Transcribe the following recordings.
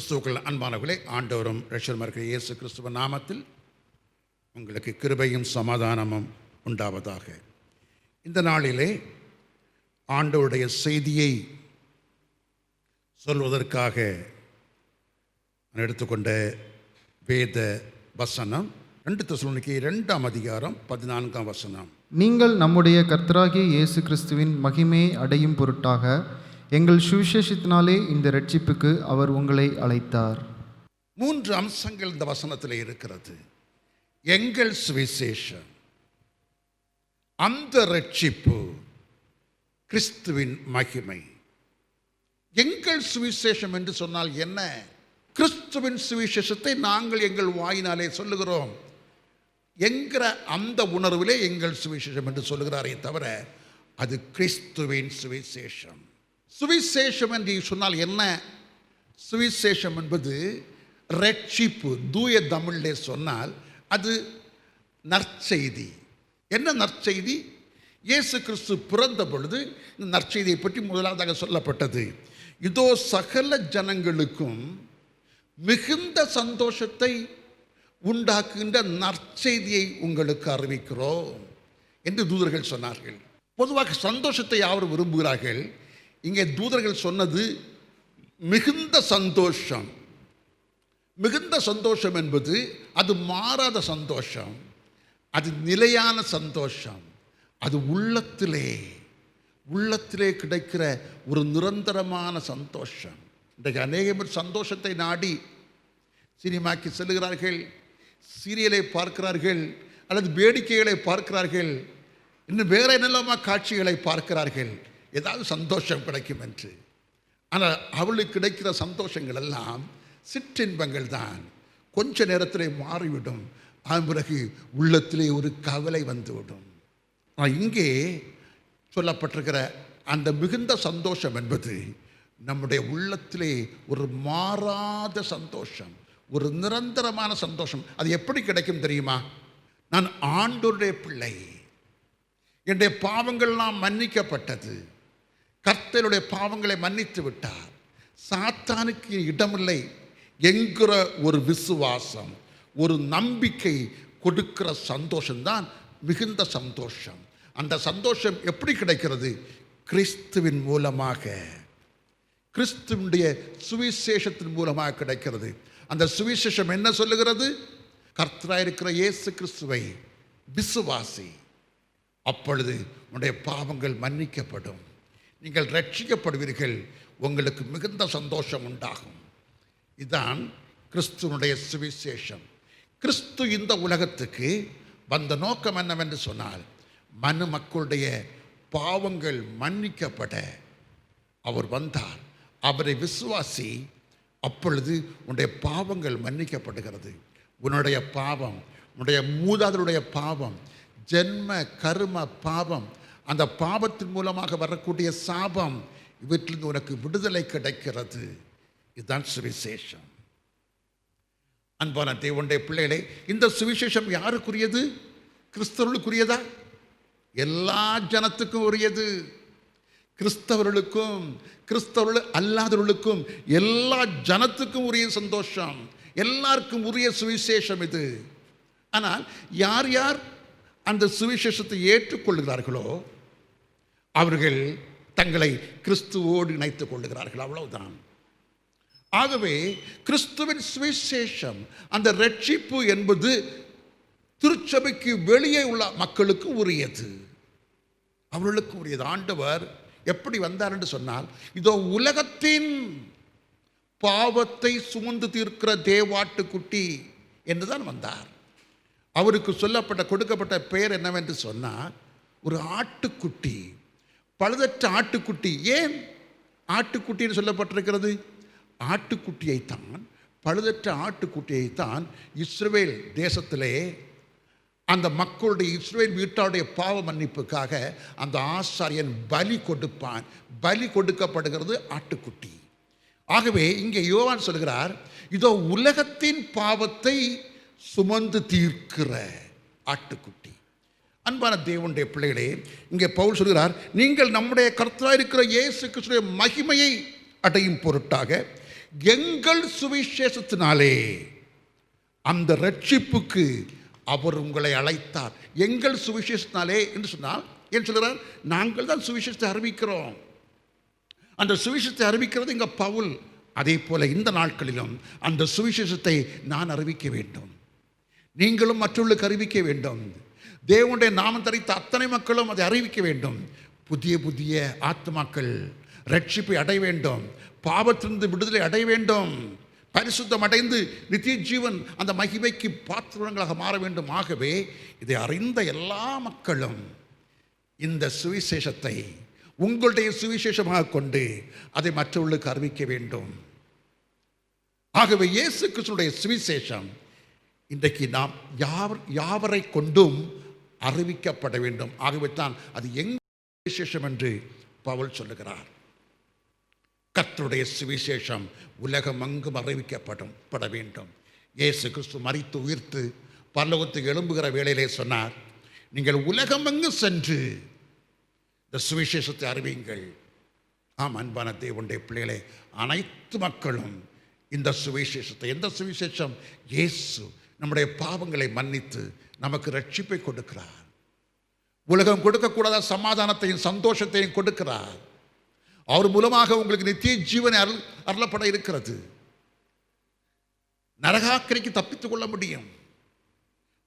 கிறிஸ்துவுக்குள் அன்பானவர்களே, ஆண்டவரும் இரட்சகருமாகிய இயேசு கிறிஸ்துவின் நாமத்தில் உங்களுக்கு கிருபையும் சமாதானமும் உண்டாவதாக. இந்த நாளிலே ஆண்டவருடைய செய்தியை சொல்வதற்காக நான் எடுத்துக்கொண்ட வேத வசனம் 2 தெசலோனிக்கேயர் 2:14. நீங்கள் நம்முடைய கர்த்தராகிய இயேசு கிறிஸ்துவின் மகிமையை அடையும் பொருட்டாக எங்கள் சுவிசேஷத்தினாலே இந்த இரட்சிப்புக்கு அவர் உங்களை அழைத்தார். 3 அம்சங்கள் இந்த வசனத்தில் இருக்கிறது. எங்கள் சுவிசேஷம், அந்த இரட்சிப்பு, கிறிஸ்துவின் மகிமை. எங்கள் சுவிசேஷம் என்று சொன்னால் என்ன? கிறிஸ்துவின் சுவிசேஷத்தை நாங்கள் எங்கள் வாயினாலே சொல்லுகிறோம் என்கிற அந்த உணர்விலே எங்கள் சுவிசேஷம் என்று சொல்லுகிறாரே தவிர அது கிறிஸ்துவின் சுவிசேஷம். சுவிசேஷம் என்று சொன்னால் என்ன? சுவிசேஷம் என்பது ரட்சிப்பு. தூய தமிழிலே சொன்னால் அது நற்செய்தி. என்ன நற்செய்தி? இயேசு கிறிஸ்து பிறந்த பொழுது இந்த நற்செய்தியை பற்றி முதலாவதாக சொல்லப்பட்டது. இதோ சகல ஜனங்களுக்கும் மிகுந்த சந்தோஷத்தை உண்டாக்குகின்ற நற்செய்தியை உங்களுக்கு அறிவிக்கிறோம் என்று தூதர்கள் சொன்னார்கள். பொதுவாக சந்தோஷத்தை யாரும் விரும்புகிறார்கள். இங்கே தூதர்கள் சொன்னது மிகுந்த சந்தோஷம். மிகுந்த சந்தோஷம் என்பது அது மாறாத சந்தோஷம், அது நிலையான சந்தோஷம், அது உள்ளத்திலே கிடைக்கிற ஒரு நிரந்தரமான சந்தோஷம். இன்றைக்கு அநேக பேர் சந்தோஷத்தை நாடி சினிமாக்கு செல்லுகிறார்கள், சீரியலை பார்க்கிறார்கள், அல்லது வேடிக்கைகளை பார்க்கிறார்கள், இன்னும் வேற என்னெல்லாமா காட்சிகளை பார்க்கிறார்கள், ஏதாவது சந்தோஷம் கிடைக்கும் என்று. ஆனால் அவளுக்கு கிடைக்கிற சந்தோஷங்கள் எல்லாம் சிற்றின்பங்கள் தான். கொஞ்ச நேரத்தில் மாறிவிடும். அதன் பிறகு உள்ளத்திலே ஒரு கவலை வந்துவிடும். ஆனால் இங்கே சொல்லப்பட்டிருக்கிற அந்த மிகுந்த சந்தோஷம் என்பது நம்முடைய உள்ளத்திலே ஒரு மாறாத சந்தோஷம், ஒரு நிரந்தரமான சந்தோஷம். அது எப்படி கிடைக்கும் தெரியுமா? நான் ஆண்டவருடைய பிள்ளை, என்னுடைய பாவங்கள்லாம் மன்னிக்கப்பட்டது, கர்த்தருடைய பாவங்களை மன்னித்து விட்டார், சாத்தானுக்கு இடமில்லை என்கிற ஒரு விசுவாசம், ஒரு நம்பிக்கை கொடுக்கிற சந்தோஷம்தான் மிகுந்த சந்தோஷம். அந்த சந்தோஷம் எப்படி கிடைக்கிறது? கிறிஸ்துவின் மூலமாக, கிறிஸ்துவனுடைய சுவிசேஷத்தின் மூலமாக கிடைக்கிறது. அந்த சுவிசேஷம் என்ன சொல்லுகிறது? கர்த்தராய் இருக்கிற இயேசு கிறிஸ்துவை விசுவாசி, அப்பொழுது உன்னுடைய பாவங்கள் மன்னிக்கப்படும், நீங்கள் ரட்சிக்கப்படுவீர்கள், உங்களுக்கு மிகுந்த சந்தோஷம் உண்டாகும். இதுதான் கிறிஸ்துவனுடைய சுவிசேஷம். கிறிஸ்து இந்த உலகத்துக்கு வந்த நோக்கம் என்னவென்று சொன்னால், மனு மக்களுடைய பாவங்கள் மன்னிக்கப்பட அவர் வந்தார். அவரை விசுவாசி, அப்பொழுது உன்னுடைய பாவங்கள் மன்னிக்கப்படுகிறது. உன்னுடைய பாவம், உன்னுடைய மூதாதையருடைய பாவம், ஜென்ம கர்ம பாவம், அந்த பாவத்தின் மூலமாக வரக்கூடிய சாபம், இவற்றிலிருந்து உனக்கு விடுதலை கிடைக்கிறது. இதுதான் சுவிசேஷம். அன்பான தேவனுடைய பிள்ளைகளே, இந்த சுவிசேஷம் யாருக்குரியது? கிறிஸ்தவர்களுக்குரியதா? எல்லா ஜனத்துக்கும் உரியது. கிறிஸ்தவர்களுக்கும் கிறிஸ்தவர்கள் அல்லாதவர்களுக்கும் எல்லா ஜனத்துக்கும் உரிய சந்தோஷம், எல்லாருக்கும் உரிய சுவிசேஷம் இது. ஆனால் யார் யார் அந்த சுவிசேஷத்தை ஏற்றுக்கொள்கிறார்களோ அவர்கள் தங்களை கிறிஸ்துவோடு இணைத்துக் கொள்ளுகிறார்கள், அவ்வளவுதான். ஆகவே கிறிஸ்துவின் சுவிசேஷம், அந்த ரட்சிப்பு என்பது திருச்சபைக்கு வெளியே உள்ள மக்களுக்கு உரியது, அவர்களுக்கு உரியது. ஆண்டவர் எப்படி வந்தார் என்று சொன்னால், இதோ உலகத்தின் பாவத்தை சுமந்து தீர்க்கிற தேவாட்டுக்குட்டி என்றுதான் வந்தார். அவருக்கு கொடுக்கப்பட்ட பெயர் என்னவென்று சொன்னால், ஒரு ஆட்டுக்குட்டி, பழுதற்ற ஆட்டுக்குட்டி. ஏன் ஆட்டுக்குட்டின்னு சொல்லப்பட்டிருக்கிறது? ஆட்டுக்குட்டியைத்தான், பழுதற்ற ஆட்டுக்குட்டியைத்தான் இஸ்ரவேல் தேசத்திலே அந்த மக்களுடைய, இஸ்ரவேல் வீட்டாருடைய பாவ மன்னிப்புக்காக அந்த ஆசாரியன் பலி கொடுப்பான். பலி கொடுக்கப்படுகிறது ஆட்டுக்குட்டி. ஆகவே இங்கே யோவான் சொல்கிறார், இதோ உலகத்தின் பாவத்தை சுமந்து தீர்க்கிற ஆட்டுக்குட்டி. அன்பான தேவனுடைய பிள்ளைகளே, இங்கே பவுல் சொல்கிறார், நீங்கள் நம்முடைய கர்த்தராய் இருக்கிற இயேசு கிறிஸ்துவின் மகிமையை அடையும் பொருட்டாக எங்கள் சுவிசேஷத்தினாலே அந்த ரட்சிப்புக்கு அவர் உங்களை அழைத்தார். எங்கள் சுவிசேஷத்தினாலே என்று சொன்னால் ஏன் சொல்கிறார்? நாங்கள் தான் சுவிசேஷத்தை அறிவிக்கிறோம். அந்த சுவிசேஷத்தை அறிவிக்கிறது இங்கே பவுல். அதே போல இந்த நாட்களிலும் அந்த சுவிசேஷத்தை நான் அறிவிக்க வேண்டும், நீங்களும் மற்றவர்களுக்கு அறிவிக்க வேண்டும். தேவனுடைய நாமம் தரித்த அத்தனை மக்களும் அதை அறிவிக்க வேண்டும். புதிய புதிய ஆத்மாக்கள் ரட்சிப்பை அடைய வேண்டும், பாவத்திலிருந்து விடுதலை அடைய வேண்டும், பரிசுத்தம் அடைந்து நித்திய ஜீவன் அந்த மகிமைக்கு பாத்திரங்களாக மாற வேண்டும். ஆகவே இதை அறிந்த எல்லா மக்களும் இந்த சுவிசேஷத்தை உங்களுடைய சுவிசேஷமாக கொண்டு அதை மற்றவர்களுக்கு அறிவிக்க வேண்டும். ஆகவே இயேசு கிறிஸ்துவினுடைய சுவிசேஷம் இன்றைக்கு நாம் யாவரை கொண்டும் அறிவிக்கப்பட வேண்டும். ஆகவே தான் அது எங்கள் சுவிசேஷம் என்று பவுல் சொல்லுகிறார். கர்த்தருடைய சுவிசேஷம் உலகமெங்கும் அறிவிக்கப்பட வேண்டும். இயேசு கிறிஸ்து மரித்து உயிர்த்து பரலோகத்துக்கு எழும்புகிற வேளையிலே சொன்னார், நீங்கள் உலகமெங்கும் சென்று இந்த சுவிசேஷத்தை அறிவியுங்கள். ஆம், அன்பான தேவனுடைய பிள்ளைகளே, அனைத்து மக்களும் இந்த சுவிசேஷத்தை, எந்த சுவிசேஷம்? இயேசு நம்முடைய பாவங்களை மன்னித்து நமக்கு ரட்சிப்பை கொடுக்கிறார். உலகம் கொடுக்கக்கூடாத சமாதானத்தையும் சந்தோஷத்தையும் கொடுக்கிறார். அவர் மூலமாக உங்களுக்கு நித்திய ஜீவனை அருளப்பட இருக்கிறது. நரகாக்கினைக்கு தப்பித்துக் கொள்ள முடியும்.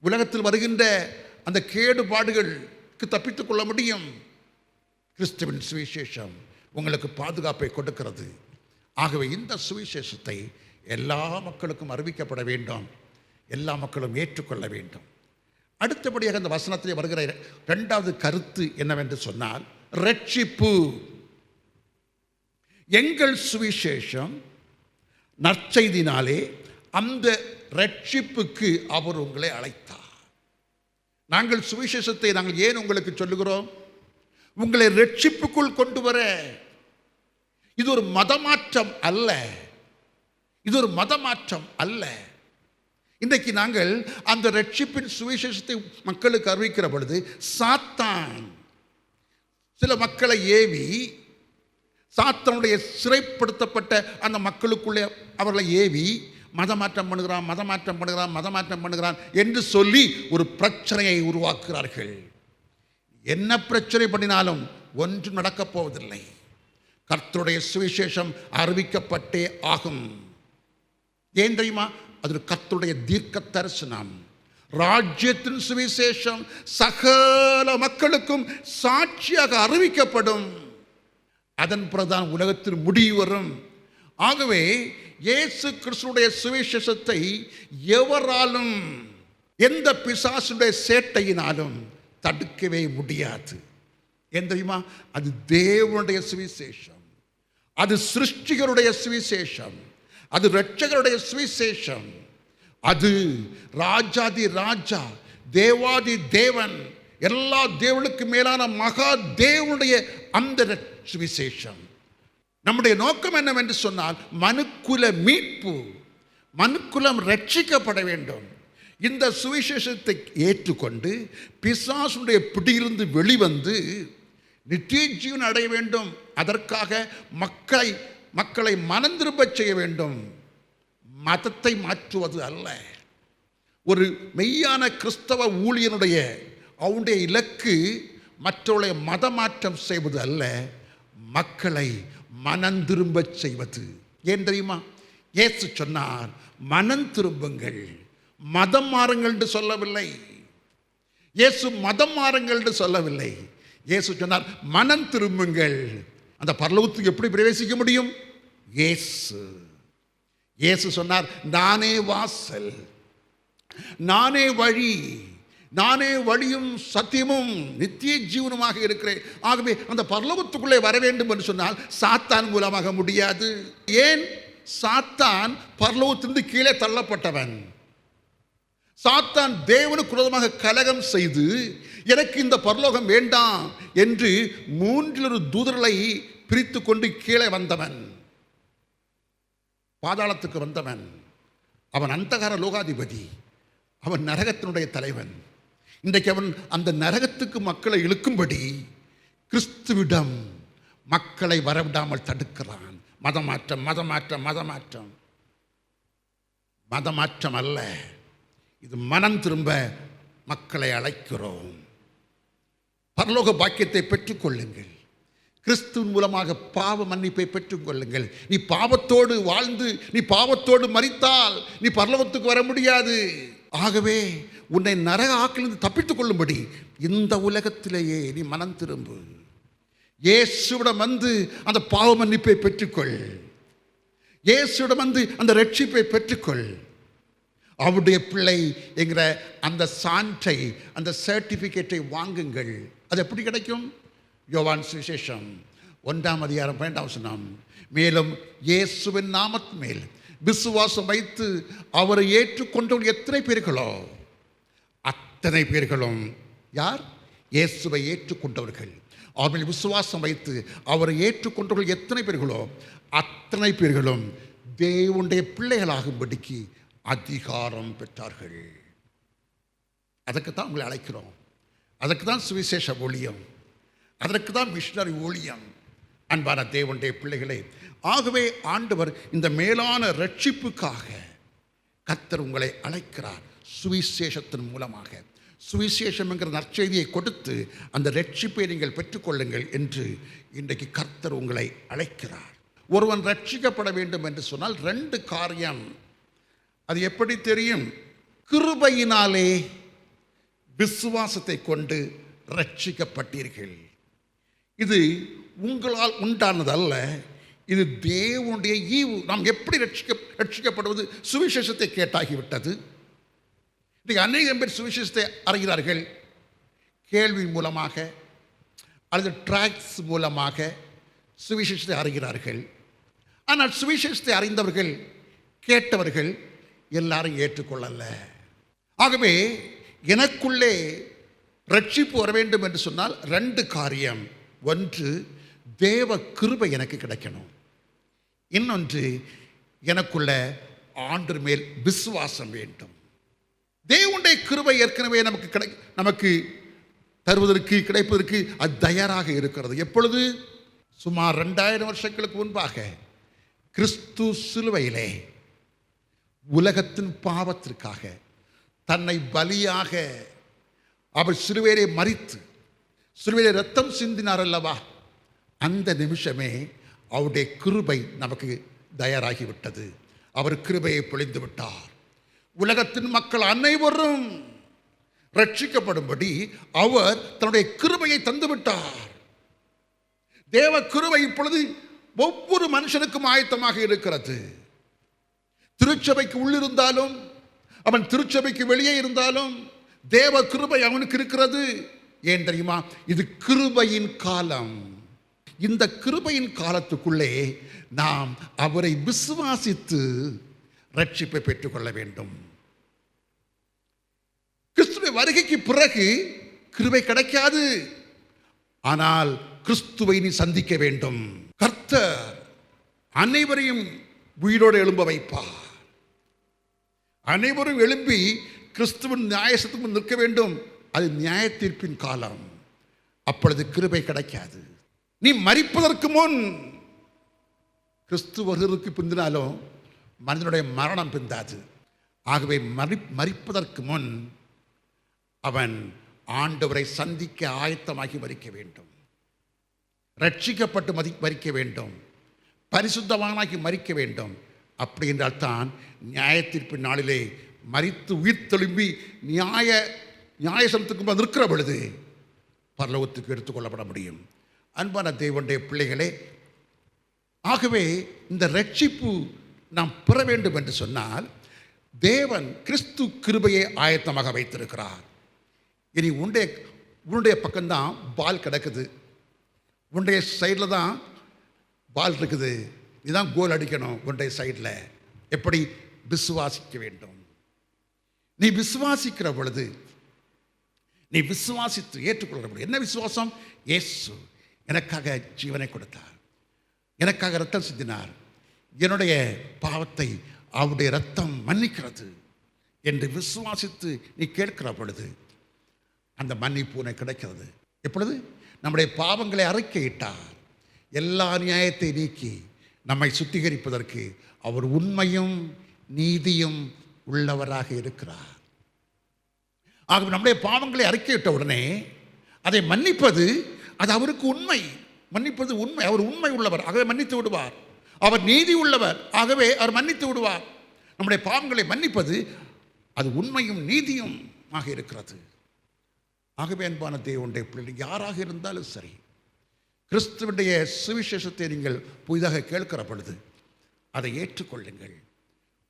உலகத்தில் வருகின்ற அந்த கேடுபாடுகளுக்கு தப்பித்துக் கொள்ள முடியும். கிறிஸ்துவின் சுவிசேஷம் உங்களுக்கு பாதுகாப்பை கொடுக்கிறது. ஆகவே இந்த சுவிசேஷத்தை எல்லா மக்களுக்கும் அறிவிக்கப்பட வேண்டும், எல்லா மக்களும் ஏற்றுக்கொள்ள வேண்டும். அடுத்தபடியாக அந்த வசனத்திலே வருகிற இரண்டாவது கருத்து என்னவென்று சொன்னால், ரட்சிப்பு. எங்கள் சுவிசேஷம் நற்செய்தினாலே அந்த ரட்சிப்புக்கு அவர் உங்களை அழைத்தார். நாங்கள் சுவிசேஷத்தை நாங்கள் ஏன் உங்களுக்கு சொல்லுகிறோம்? உங்களை ரட்சிப்புக்குள் கொண்டு வர. இது ஒரு மதமாற்றம் அல்ல, இது ஒரு மதமாற்றம் அல்ல. இன்றைக்கு நாங்கள் அந்த ரட்சிப்பின் சுவிசேஷத்தை மக்களுக்கு அறிவிக்கிற பொழுது சாத்தான் சில மக்களை ஏவி, சாத்தானுடைய சிறைப்படுத்தப்பட்ட அந்த மக்களுக்குள்ளே அவர்களை ஏவி மதமாற்றம் பண்ணுகிறான் என்று சொல்லி ஒரு பிரச்சனையை உருவாக்குகிறார்கள். என்ன பிரச்சனை பண்ணினாலும் ஒன்றும் நடக்கப் போவதில்லை. கர்த்தருடைய சுவிசேஷம் அறிவிக்கப்பட்டே ஆகும். ஏன் தெரியுமா? அது கர்த்தருடைய தீர்க்க தரிசனம். ராஜ்யத்தின் சுவிசேஷம் சகல மக்களுக்கும் சாட்சியாக அறிவிக்கப்படும். அதன் பிறகுதான் உலகத்தின் முடிவு வரும். ஆகவே இயேசு கிறிஸ்துடைய சுவிசேஷத்தை எவராலும் எந்த பிசாசுடைய சேட்டையினாலும் தடுக்கவே முடியாது. ஏன் தெரியுமா? அது தேவனுடைய சுவிசேஷம், அது சிருஷ்டிகருடைய சுவிசேஷம், அது இரட்சகருடைய சுவிசேஷம், அது ராஜாதி ராஜா, தேவாதி தேவன், எல்லா தேவனுக்கு மேலான மகா தேவனுடைய அந்த சுவிசேஷம். நம்முடைய நோக்கம் என்னவென்று சொன்னால், மனுக்குல மீட்பு, மனுக்குலம் ரட்சிக்கப்பட வேண்டும். இந்த சுவிசேஷத்தை ஏற்றுக்கொண்டு பிசாசுடைய பிடியிலிருந்து வெளிவந்து நித்திய ஜீவன் அடைய வேண்டும். அதற்காக மக்களை மனந்திரும்பச் செய்ய வேண்டும். மதத்தை மாற்றுவது அல்ல. ஒரு மெய்யான கிறிஸ்தவ ஊழியனுடைய அவனுடைய இலக்கு மற்றவர்களை மதமாற்றம் செய்வது அல்ல, மக்களை மனம் திரும்பச் செய்வது. ஏன் தெரியுமா? இயேசு சொன்னார், மனம் திரும்புங்கள், மதம் மாறுங்கள் என்று சொல்லவில்லை. இயேசு மதம் மாறுங்கள் என்று சொல்லவில்லை. இயேசு சொன்னார், மனம் திரும்புங்கள். அந்த பரலோகத்துக்கு எப்படி பிரவேசிக்க முடியும்? இயேசு சொன்னார், நானே வாசல், நானே வழி, நானே வழியும் சத்தியமும் நித்திய ஜீவனுமாக இருக்கிறேன். ஆகவே அந்த பரலோகத்துக்குள்ளே வர வேண்டும் என்று சொன்னால் சாத்தான் மூலமாக முடியாது. ஏன்? சாத்தான் பரலோகத்திலிருந்து கீழே தள்ளப்பட்டவன். சாத்தான் தேவனுக்கு விரோதமாக கலகம் செய்து எனக்கு இந்த பரலோகம் வேண்டாம் என்று 3 தூதர்களை பிரித்து கொண்டு கீழே வந்தவன், பாதாளத்துக்கு வந்தவன். அவன் அந்தகார லோகாதிபதி, அவன் நரகத்தினுடைய தலைவன். இன்றைக்கு அவன் அந்த நரகத்துக்கு மக்களை இழுக்கும்படி கிறிஸ்துவிடம் மக்களை வரவிடாமல் தடுக்கிறான். மதமாற்றம் மதமாற்றம் மதமாற்றம் மதமாற்றம் அல்ல, இது மனம் திரும்ப மக்களை அழைக்கிறோம். பரலோக பாக்கியத்தை பெற்றுக்கொள்ளுங்கள். கிறிஸ்துவின் மூலமாக பாவ மன்னிப்பை பெற்றுக்கொள்ளுங்கள். நீ பாவத்தோடு வாழ்ந்து நீ பாவத்தோடு மரித்தால் நீ பரலோகத்துக்கு வர முடியாது. ஆகவே உன்னை நரக ஆக்கிலிருந்து தப்பித்துக் கொள்ளும்படி இந்த உலகத்திலேயே நீ மனம் திரும்பு. இயேசுவிடம் வந்து அந்த பாவ மன்னிப்பை பெற்றுக்கொள். இயேசுவிடம் வந்து அந்த ரட்சிப்பை பெற்றுக்கொள். அவருடைய பிள்ளை என்கிற அந்த சான்றை, அந்த சர்டிஃபிகேட்டை வாங்குங்கள். அது எப்படி கிடைக்கும்? யோவான் சுவிசேஷம் 1:12 மேலும் இயேசுவின் நாமத்தின் மேல் விசுவாசம் வைத்து அவரை ஏற்றுக்கொண்டவர்கள் எத்தனை பேர்களோ அத்தனை பேர்களும் யார்? இயேசுவை ஏற்றுக்கொண்டவர்கள். அவர்கள் விசுவாசம் வைத்து அவரை ஏற்றுக்கொண்டவர்கள் எத்தனை பேர்களோ அத்தனை பேர்களும் தேவனுடைய பிள்ளைகளாகும்படிக்கு அதிகாரம் பெற்றார்கள். அதற்கு தான் உங்களை அழைக்கிறோம். அதற்கு தான் சுவிசேஷ ஊழியம், அதற்கு தான் மிஷனரி ஊழியம். அன்பான தேவனுடைய பிள்ளைகளே, ஆகவே ஆண்டவர் இந்த மேலான ரட்சிப்புக்காக கர்த்தர் உங்களை அழைக்கிறார். சுவிசேஷத்தின் மூலமாக சுவிசேஷம் என்கிற நற்செய்தியை கொடுத்து அந்த ரட்சிப்பை நீங்கள் பெற்றுக்கொள்ளுங்கள் என்று இன்றைக்கு கர்த்தர் உங்களை அழைக்கிறார். ஒருவன் ரட்சிக்கப்பட வேண்டும் என்று சொன்னால் 2 காரியம். அது எப்படி தெரியும்? கிருபையினாலே விசுவாசத்தை கொண்டு ரட்சிக்கப்பட்டீர்கள். இது உங்களால் உண்டானதல்ல, இது தேவனுடைய ஈவு. நாம் எப்படி ரட்சிக்கப்படுவது? சுவிசேஷத்தை கேட்டாகிவிட்டது. இன்றைக்கு அநேகம் பேர் சுவிசேஷத்தை அறிகிறார்கள். கேள்வி மூலமாக அல்லது டிராக்ஸ் மூலமாக சுவிசேஷத்தை அறிகிறார்கள். ஆனால் சுவிசேஷத்தை அறிந்தவர்கள், கேட்டவர்கள் எல்லாரும் ஏற்றுக்கொள்ளல. ஆகவே எனக்குள்ளே ரட்சிப்பு வர வேண்டும் என்று சொன்னால் 2 காரியம். ஒன்று, தேவ கிருபை எனக்கு கிடைக்கணும். இன்னொன்று, எனக்குள்ள ஆண்டவர் மேல் விசுவாசம் வேண்டும். தேவனுடைய கிருபை ஏற்கனவே நமக்கு தருவதற்கு, கிடைப்பதற்கு அது தயாராக இருக்கிறது. எப்பொழுது? சுமார் 2000 வருஷங்களுக்கு முன்பாக கிறிஸ்து சிலுவையிலே உலகத்தின் பாவத்திற்காக தன்னை பலியாக அவர் சிலுவையிலே மரித்து சிலுவையிலே ரத்தம் சிந்தினார் அல்லவா? அந்த நிமிஷமே அவருடைய கிருபை நமக்கு தயாராகிவிட்டது. அவர் கிருபையை பொழிந்து விட்டார். உலகத்தின் மக்கள் அனைவரும் ரட்சிக்கப்படும்படி அவர் தன்னுடைய கிருபையை தந்துவிட்டார். தேவ கிருபை இப்பொழுது ஒவ்வொரு மனுஷனுக்கும் ஆயத்தமாக இருக்கிறது. திருச்சபைக்கு உள்ளிருந்தாலும் அவன் திருச்சபைக்கு வெளியே இருந்தாலும் தேவ கிருபை அவனுக்கு இருக்கிறது. ஏன் தெரியுமா? இது கிருபையின் காலம். இந்த கிருபையின் காலத்துக்குள்ளே நாம் அவரை விசுவாசித்து ரட்சிப்பை பெற்றுக்கொள்ள வேண்டும். கிறிஸ்துவை வருகைக்கு பிறகு கிருபை கிடைக்காது. ஆனால் கிறிஸ்துவை நீ சந்திக்க வேண்டும். கர்த்தர் அனைவரையும் உயிரோடு எழும்ப வைப்பார். அனைவரும் எழும்பி கிறிஸ்துவின் நியாயத்துக்கு நிற்க வேண்டும். அது நியாய தீர்ப்பின் காலம். அப்பொழுது கிருபை கிடைக்காது. நீ மரிப்பதற்கு முன், கிறிஸ்து வருவதற்கு பிந்தினாலும் மனிதனுடைய மரணம் பிந்தாது. ஆகவே மரிப்பதற்கு முன் அவன் ஆண்டவரை சந்திக்க ஆயத்தமாகி மரிக்க வேண்டும். ரட்சிக்கப்பட்டு மரிக்க வேண்டும். பரிசுத்தவானாகி மரிக்க வேண்டும். அப்படி என்றால் தான் நியாய தீர்ப்பின் நாளிலே மரித்து உயிர் தெழும்பி நியாயசனத்துக்கு நிற்கிற பொழுது பரலோகத்துக்கு எடுத்துக்கொள்ளப்பட முடியும். அன்பான தேவனுடைய பிள்ளைகளே, ஆகவே இந்த ரட்சிப்பு நாம் பெற வேண்டும் என்று சொன்னால் தேவன் கிறிஸ்து கிருபையை ஆயத்தமாக வைத்திருக்கிறார். இனி உன்னுடைய பக்கம்தான் பால் கிடக்குது, உன்னுடைய சைடில் தான் பால் இருக்குது. இதுதான் கோல் அடிக்கணும். உன்னுடைய சைடில் எப்படி? விசுவாசிக்க வேண்டும். நீ விசுவாசிக்கிற பொழுது, நீ விசுவாசித்து ஏற்றுக்கொள்ள முடியும். என்ன விசுவாசம்? இயேசு எனக்காக ஜீவனை கொடுத்தார், எனக்காக ரத்தம் சிந்தினார், என்னுடைய பாவத்தை அவருடைய ரத்தம் மன்னிக்கிறது என்று விசுவாசித்து நீ கேட்கிற பொழுது அந்த மன்னிப்பு உனக்கு கிடைக்கிறது. எப்பொழுது? நம்முடைய பாவங்களை அறிக்கையிட்டார், எல்லா நியாயத்தை நீக்கி நம்மை சுத்திகரிப்பதற்கு அவர் உண்மையும் நீதியும் உள்ளவராக இருக்கிறார். ஆகவே நம்முடைய பாவங்களை அறிக்கையிட்ட உடனே அதை மன்னிப்பது அது அவருக்கு உண்மை. மன்னிப்பது உண்மை. அவர் உண்மை உள்ளவர், ஆகவே மன்னித்து விடுவார். அவர் நீதி உள்ளவர், ஆகவே அவர் மன்னித்து விடுவார். நம்முடைய பாவங்களை மன்னிப்பது அது உண்மையும் நீதியும் ஆக இருக்கிறது. ஆகவே அன்பான தேவனுடைய பிள்ளைகள் யாராக இருந்தாலும் சரி, கிறிஸ்துவுடைய சுவிசேஷத்தை நீங்கள் புதிதாக கேட்கிற பொழுது அதை ஏற்றுக்கொள்ளுங்கள்.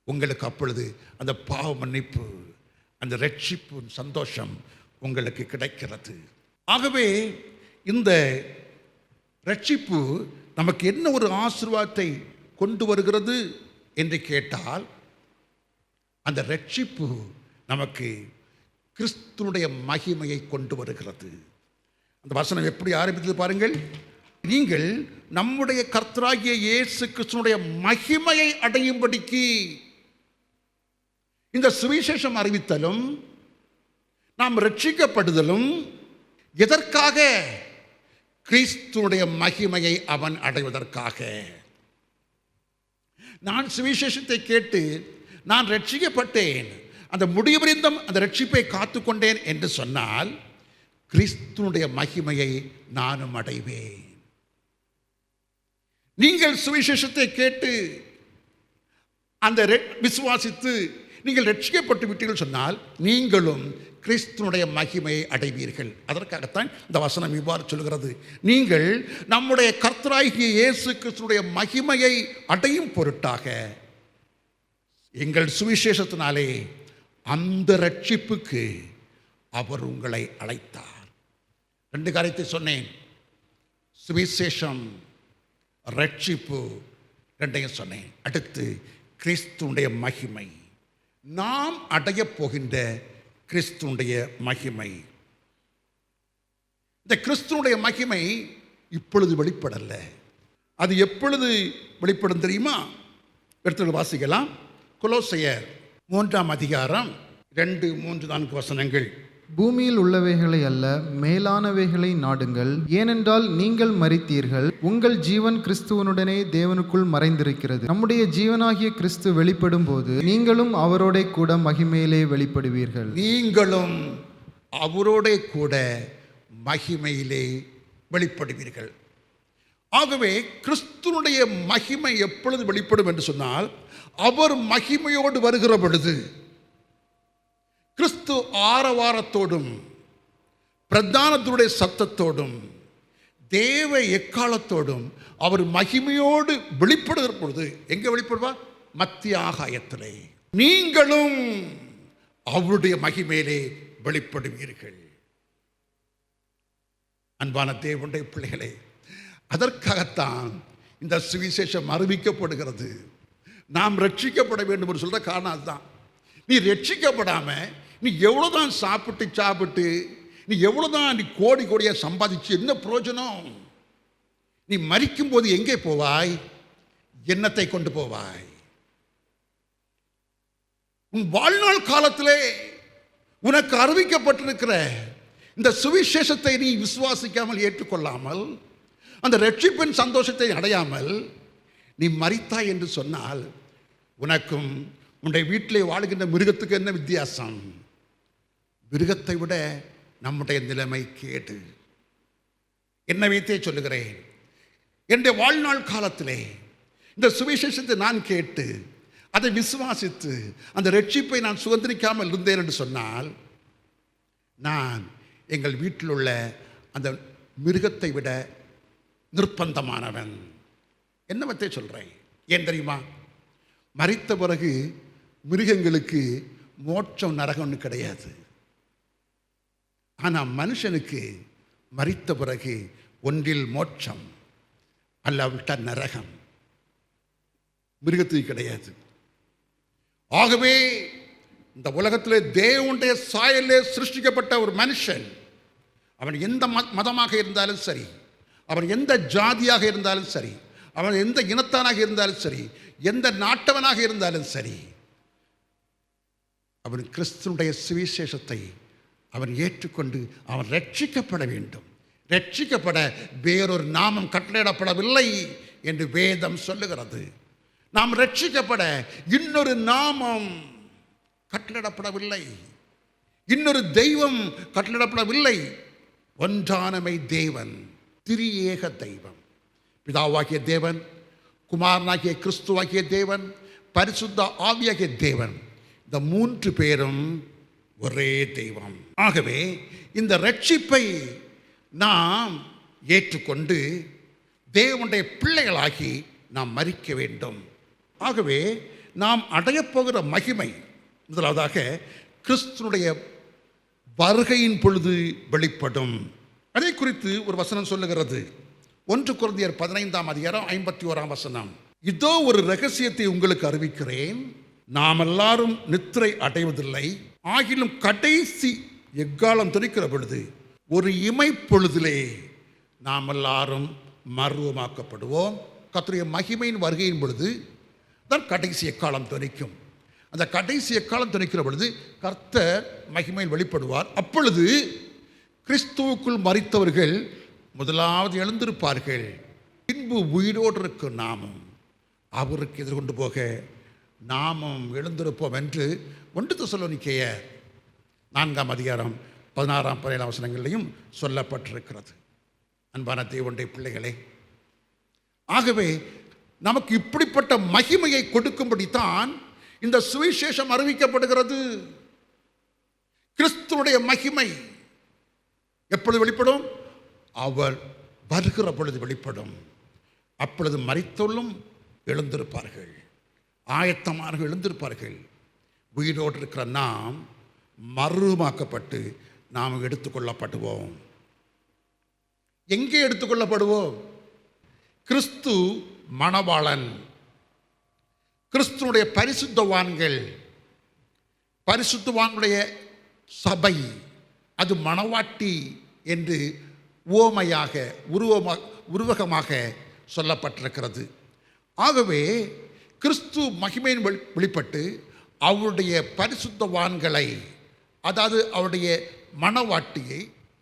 உங்களுக்கு அப்பொழுது அந்த பாவ மன்னிப்பு, அந்த ரட்சிப்பு சந்தோஷம் உங்களுக்கு கிடைக்கிறது. ஆகவே இந்த ரட்சிப்பு நமக்கு என்ன ஒரு ஆசீர்வாதத்தை கொண்டு வருகிறது என்று கேட்டால், அந்த ரட்சிப்பு நமக்கு கிறிஸ்துவுடைய மகிமையை கொண்டு வருகிறது. அந்த வசனம் எப்படி ஆரம்பித்தது பாருங்கள். நீங்கள் நம்முடைய கர்த்தராகிய இயேசு கிறிஸ்துவுடைய மகிமையை அடையும்படிக்கு இந்த சுவிசேஷம் அறிவித்தலும் நாம் ரட்சிக்கப்படுதலும் எதற்காக? கிறிஸ்துவுடைய மகிமையை அவன் அடைவதற்காக. நான் சுவிசேஷத்தை கேட்டு நான் ரட்சிக்கப்பட்டேன், அந்த முடிவறிந்தும் அந்த ரட்சிப்பை காத்துக்கொண்டேன் என்று சொன்னால் கிறிஸ்துவுடைய மகிமையை நானும் அடைவேன். நீங்கள் சுவிசேஷத்தை கேட்டு அந்த விசுவாசித்து நீங்கள் ரட்சிக்கப்பட்டு விட்டீர்கள் சொன்னால் நீங்களும் கிறிஸ்துவுடைய மகிமையை அடைவீர்கள். அதற்காகத்தான் இந்த வசனம் இவ்வாறு சொல்கிறது, நீங்கள் நம்முடைய கர்த்தராகிய இயேசு கிறிஸ்துவுடைய மகிமையை அடையும் பொருட்டாக எங்கள் சுவிசேஷத்தினாலே அந்த ரட்சிப்புக்கு அவர் உங்களை அழைத்தார். 2 காரியத்தை சொன்னேன், சுவிசேஷம், ரட்சிப்பு, 2ஐயும் சொன்னேன். அடுத்து கிறிஸ்துவுடைய மகிமை, நாம் அடையப் போகின்ற கிறிஸ்துவுடைய மகிமை. இந்த கிறிஸ்துவுடைய மகிமை இப்பொழுது வெளிப்படல. அது எப்பொழுது வெளிப்படும் தெரியுமா? எடுத்து வாசிக்கலாம். கொலோசையர் 3ஆம் அதிகாரம் 2, 3, 4 வசனங்கள். பூமியில் உள்ளவைகளை அல்ல, மேலானவைகளை நாடுங்கள். ஏனென்றால் நீங்கள் மரித்தீர்கள், உங்கள் ஜீவன் கிறிஸ்துவனுடனே தேவனுக்குள் மறைந்திருக்கிறது. நம்முடைய ஜீவனாகிய கிறிஸ்து வெளிப்படும் போது நீங்களும் அவரோட கூட மகிமையிலே வெளிப்படுவீர்கள். நீங்களும் அவரோட கூட மகிமையிலே வெளிப்படுவீர்கள். ஆகவே கிறிஸ்துவனுடைய மகிமை எப்பொழுது வெளிப்படும் என்று சொன்னால், அவர் மகிமையோடு வருகிற பொழுது, கிறிஸ்து ஆரவாரத்தோடும் பிரதானத்துடைய சத்தத்தோடும் தேவ எக்காலத்தோடும் அவர் மகிமையோடு வெளிப்படுகிற பொழுது எங்கே வெளிப்படுவார்? மத்திய ஆகாயத்திலே நீங்களும் அவருடைய மகிமையிலே வெளிப்படுவீர்கள். அன்பான தேவனுடைய பிள்ளைகளே, அதற்காகத்தான் இந்த சுவிசேஷம் அறிவிக்கப்படுகிறது. நாம் ரட்சிக்கப்பட வேண்டும் என்று சொல்ற காரணம் அதுதான். நீ ரட்சிக்கப்படாம நீ எவ்வளவுதான் சாப்பிட்டு நீ எவ்வளவுதான் நீ கோடி கோடியா சம்பாதிச்சு என்ன பிரயோஜனம்? நீ மரிக்கும் போது எங்கே போவாய்? எண்ணத்தை கொண்டு போவாய். உன் வாழ்நாள் காலத்திலே உனக்கு அறிவிக்கப்பட்டிருக்கிற இந்த சுவிசேஷத்தை நீ விசுவாசிக்காமல் ஏற்றுக்கொள்ளாமல் அந்த ரட்சிப்பின் சந்தோஷத்தை அடையாமல் நீ மரித்தாய் என்று சொன்னால் உனக்கும் உன்னுடைய வீட்டிலே வாழ்கின்ற மிருகத்துக்கு என்ன வித்தியாசம்? மிருகத்தை விட நம்முடைய நிலைமை கேடு. என்ன வைத்தே சொல்லுகிறேன், என்னுடைய வாழ்நாள் காலத்திலே இந்த சுவிசேஷத்தை நான் கேட்டு அதை விசுவாசித்து அந்த ரட்சிப்பை நான் சுதந்திரிக்காமல் இருந்தேன் என்று சொன்னால் நான் எங்கள் வீட்டில் உள்ள அந்த மிருகத்தை விட நிர்பந்தமானவன். என்னவத்தை சொல்கிறேன்? ஏன் தெரியுமா? மரித்த பிறகு மிருகங்களுக்கு மோட்சம் நரகம்னு கிடையாது. ஆனால் மனுஷனுக்கு மரித்த பிறகு ஒன்றில் மோட்சம் அல்லாவிட்டால் நரகம். மிருகத்துக்கு கிடையாது. ஆகவே இந்த உலகத்திலே தேவனுடைய சாயலே சிருஷ்டிக்கப்பட்ட ஒரு மனுஷன், அவன் எந்த மதமாக இருந்தாலும் சரி, அவன் எந்த ஜாதியாக இருந்தாலும் சரி, அவன் எந்த இனத்தானாக இருந்தாலும் சரி, எந்த நாட்டவனாக இருந்தாலும் சரி, அவன் கிறிஸ்துவுடைய சுவிசேஷத்தை அவன் ஏற்றுக்கொண்டு அவன் ரட்சிக்கப்பட வேண்டும். ரட்சிக்கப்பட வேறொரு நாமம் கட்டளையிடப்படவில்லை என்று வேதம் சொல்லுகிறது. நாம் ரட்சிக்கப்பட இன்னொரு நாமம் கட்டளிடப்படவில்லை, இன்னொரு தெய்வம் கட்டளிடப்படவில்லை. ஒன்றானமை தேவன், திரியேக தெய்வம், பிதாவாகிய தேவன், குமாரனாகிய கிறிஸ்துவாகிய தேவன், பரிசுத்த ஆவியாகிய தேவன், இந்த மூன்று பேரும் ஒரே தெய்வம். ஆகவே இந்த ரட்சிப்பை நாம் ஏற்றுக்கொண்டு தேவனுடைய பிள்ளைகளாகி நாம் மரிக்க வேண்டும். ஆகவே நாம் அடையப்போகிற மகிமை முதலாவதாக கிறிஸ்துனுடைய வருகையின் பொழுது வெளிப்படும். அதை குறித்து ஒரு வசனம் சொல்லுகிறது. 1 கொரிந்தியர் 15:51. இதோ ஒரு ரகசியத்தை உங்களுக்கு அறிவிக்கிறேன், நாம் எல்லாரும் நித்திரை அடைவதில்லை, ஆகிலும் கடைசி எக்காலம் துணிக்கிற பொழுது ஒரு இமைப்பொழுதிலே நாம் எல்லாரும் மறுரூபமாக்கப்படுவோம். கர்த்தருடைய மகிமையின் வருகையின் பொழுது தான் கடைசி எக்காலம் துணிக்கும். அந்த கடைசி எக்காலம் துணிக்கிற பொழுது கர்த்தர் மகிமையில் வெளிப்படுவார். அப்பொழுது கிறிஸ்துவுக்குள் மரித்தவர்கள் முதலாவது எழுந்திருப்பார்கள். பின்பு உயிரோடு இருக்கும் நாமும் அவருக்கு எதிர்கொண்டு போக நாமும் எழுந்திருப்போம் என்று 1 தெசலோனிக்கேயர் 4:16-17 சொல்லப்பட்டிருக்கிறது. அன்பான தேவனுடைய பிள்ளைகளே, ஆகவே நமக்கு இப்படிப்பட்ட மகிமையை கொடுக்கும்படித்தான் இந்த சுவிசேஷம் அறிவிக்கப்படுகிறது. கிறிஸ்துவுடைய மகிமை எப்பொழுது வெளிப்படும்? அவர் வருகிற பொழுது வெளிப்படும். அப்பொழுது மரித்தோரும் எழுந்திருப்பார்கள், ஆயத்தமானவர்கள் எழுந்திருப்பார்கள். உயிரோடு இருக்கிற நாம் மறுரூபமாக்கப்பட்டு நாம் எடுத்துக்கொள்ளப்படுவோம். எங்கே எடுத்துக்கொள்ளப்படுவோம்? கிறிஸ்து மணவாளன், கிறிஸ்துனுடைய பரிசுத்தவான்கள், பரிசுத்தவான்களுடைய சபை, அது மணவாட்டி என்று உவமையாக உருவகமாக சொல்லப்பட்டிருக்கிறது. ஆகவே கிறிஸ்து மகிமையின் வெளிப்பட்டு அவருடைய பரிசுத்தவான்களை, அதாவது அவருடைய மணவாட்டியை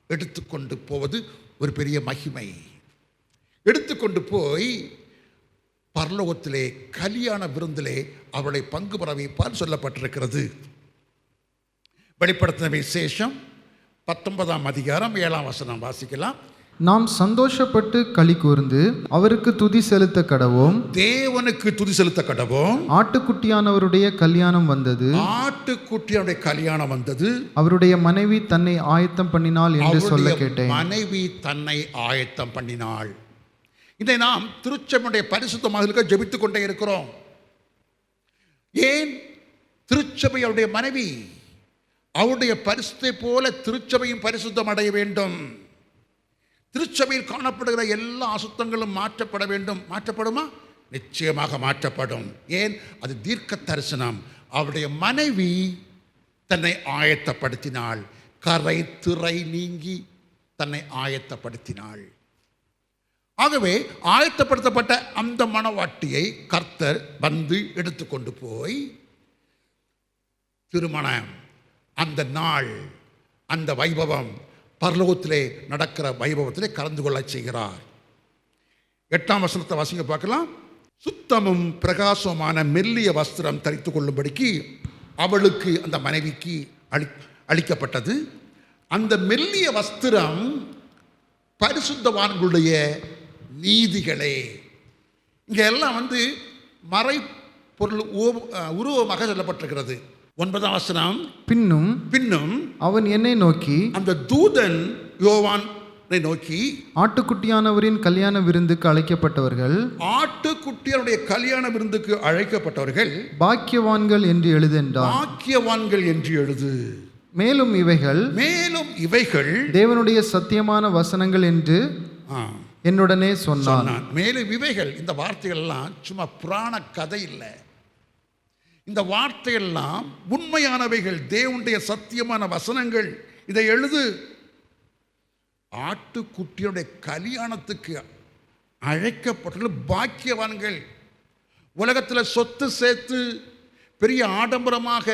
எடுத்துக்கொண்டு போவது ஒரு பெரிய மகிமை. எடுத்துக்கொண்டு போய் பரலோகத்திலே கல்யாண விருந்திலே அவளை பங்கு பெற வைப்பார் சொல்லப்பட்டிருக்கிறது. வெளிப்படுத்தின விசேஷம் 19:7 வாசிக்கலாம். நாம் சந்தோஷப்பட்டு களி கூர்ந்து அவருக்கு துதி செலுத்த கடவோம், தேவனுக்கு துதி செலுத்த கடவோம். ஆட்டுக்குட்டியானவருடைய கல்யாணம் வந்தது, ஆட்டுக்குட்டியானுடைய கல்யாணம் வந்தது, அவருடைய மனைவி தன்னை ஆயத்தம் பண்ணினாள் என்று சொல்ல கேட்டேன். மனைவி தன்னை ஆயத்தம் பண்ணினாள். இதை நாம் திருச்சபையுடைய பரிசுத்தமாக ஜெபித்துக் கொண்டே இருக்கிறோம். ஏன்? திருச்சபை அவருடைய மனைவி, அவருடைய பரிசுத்தை போல திருச்சபையும் பரிசுத்தம் அடைய வேண்டும். திருச்சபையில் காணப்படுகிற எல்லா அசுத்தங்களும் மாற்றப்பட வேண்டும். மாற்றப்படுமா? நிச்சயமாக மாற்றப்படும். ஏன்? அது தீர்க்க தரிசனம். அவருடைய மனைவி தன்னை ஆயத்தப்படுத்தினாள், கரை திரை நீங்கி தன்னை ஆயத்தப்படுத்தினாள். ஆகவே ஆயத்தப்படுத்தப்பட்ட அந்த மணவாட்டியை கர்த்தர் வந்து எடுத்துக்கொண்டு போய் திருமணம், அந்த நாள், அந்த வைபவம், பரலோகத்திலே நடக்கிற வைபவத்திலே கலந்து கொள்ள செய்கிறார். 8 வாசிங்க பார்க்கலாம். சுத்தமும் பிரகாசமான மெல்லிய வஸ்திரம் தரித்து கொள்ளும்படிக்கு அவளுக்கு, அந்த மனைவிக்கு அளிக்கப்பட்டது. அந்த மெல்லிய வஸ்திரம் பரிசுத்தவான்களுடைய நீதிகளே. இங்கே எல்லாம் மறை பொருள் உருவமாக சொல்லப்பட்டிருக்கிறது. 9 பின்னும் அவன் என்னை நோக்கி, அந்த தூதன் யோவானை நோக்கி, ஆட்டுக்குட்டியானவரின் கல்யாண விருந்துக்கு அழைக்கப்பட்டவர்கள், ஆட்டுக்குட்டியானுடைய கல்யாண விருந்துக்கு அழைக்கப்பட்டவர்கள் பாக்கியவான்கள் என்று எழுதென்றான். பாக்கியவான்கள் என்று எழுது. மேலும் இவைகள் தேவனுடைய சத்தியமான வசனங்கள் என்று என்னுடனே சொன்னான். மேலும் இவைகள், இந்த வார்த்தைகள் எல்லாம் சும்மா புராண கதை இல்லை. இந்த வார்த்தையெல்லாம் உண்மையானவைகள், தேவனுடைய சத்தியமான வசனங்கள். இதை எழுது. ஆட்டுக்குட்டியுடைய கல்யாணத்துக்கு அழைக்கப்பட்டுள்ள பாக்கியவான்கள். உலகத்தில் சொத்து சேர்த்து பெரிய ஆடம்பரமாக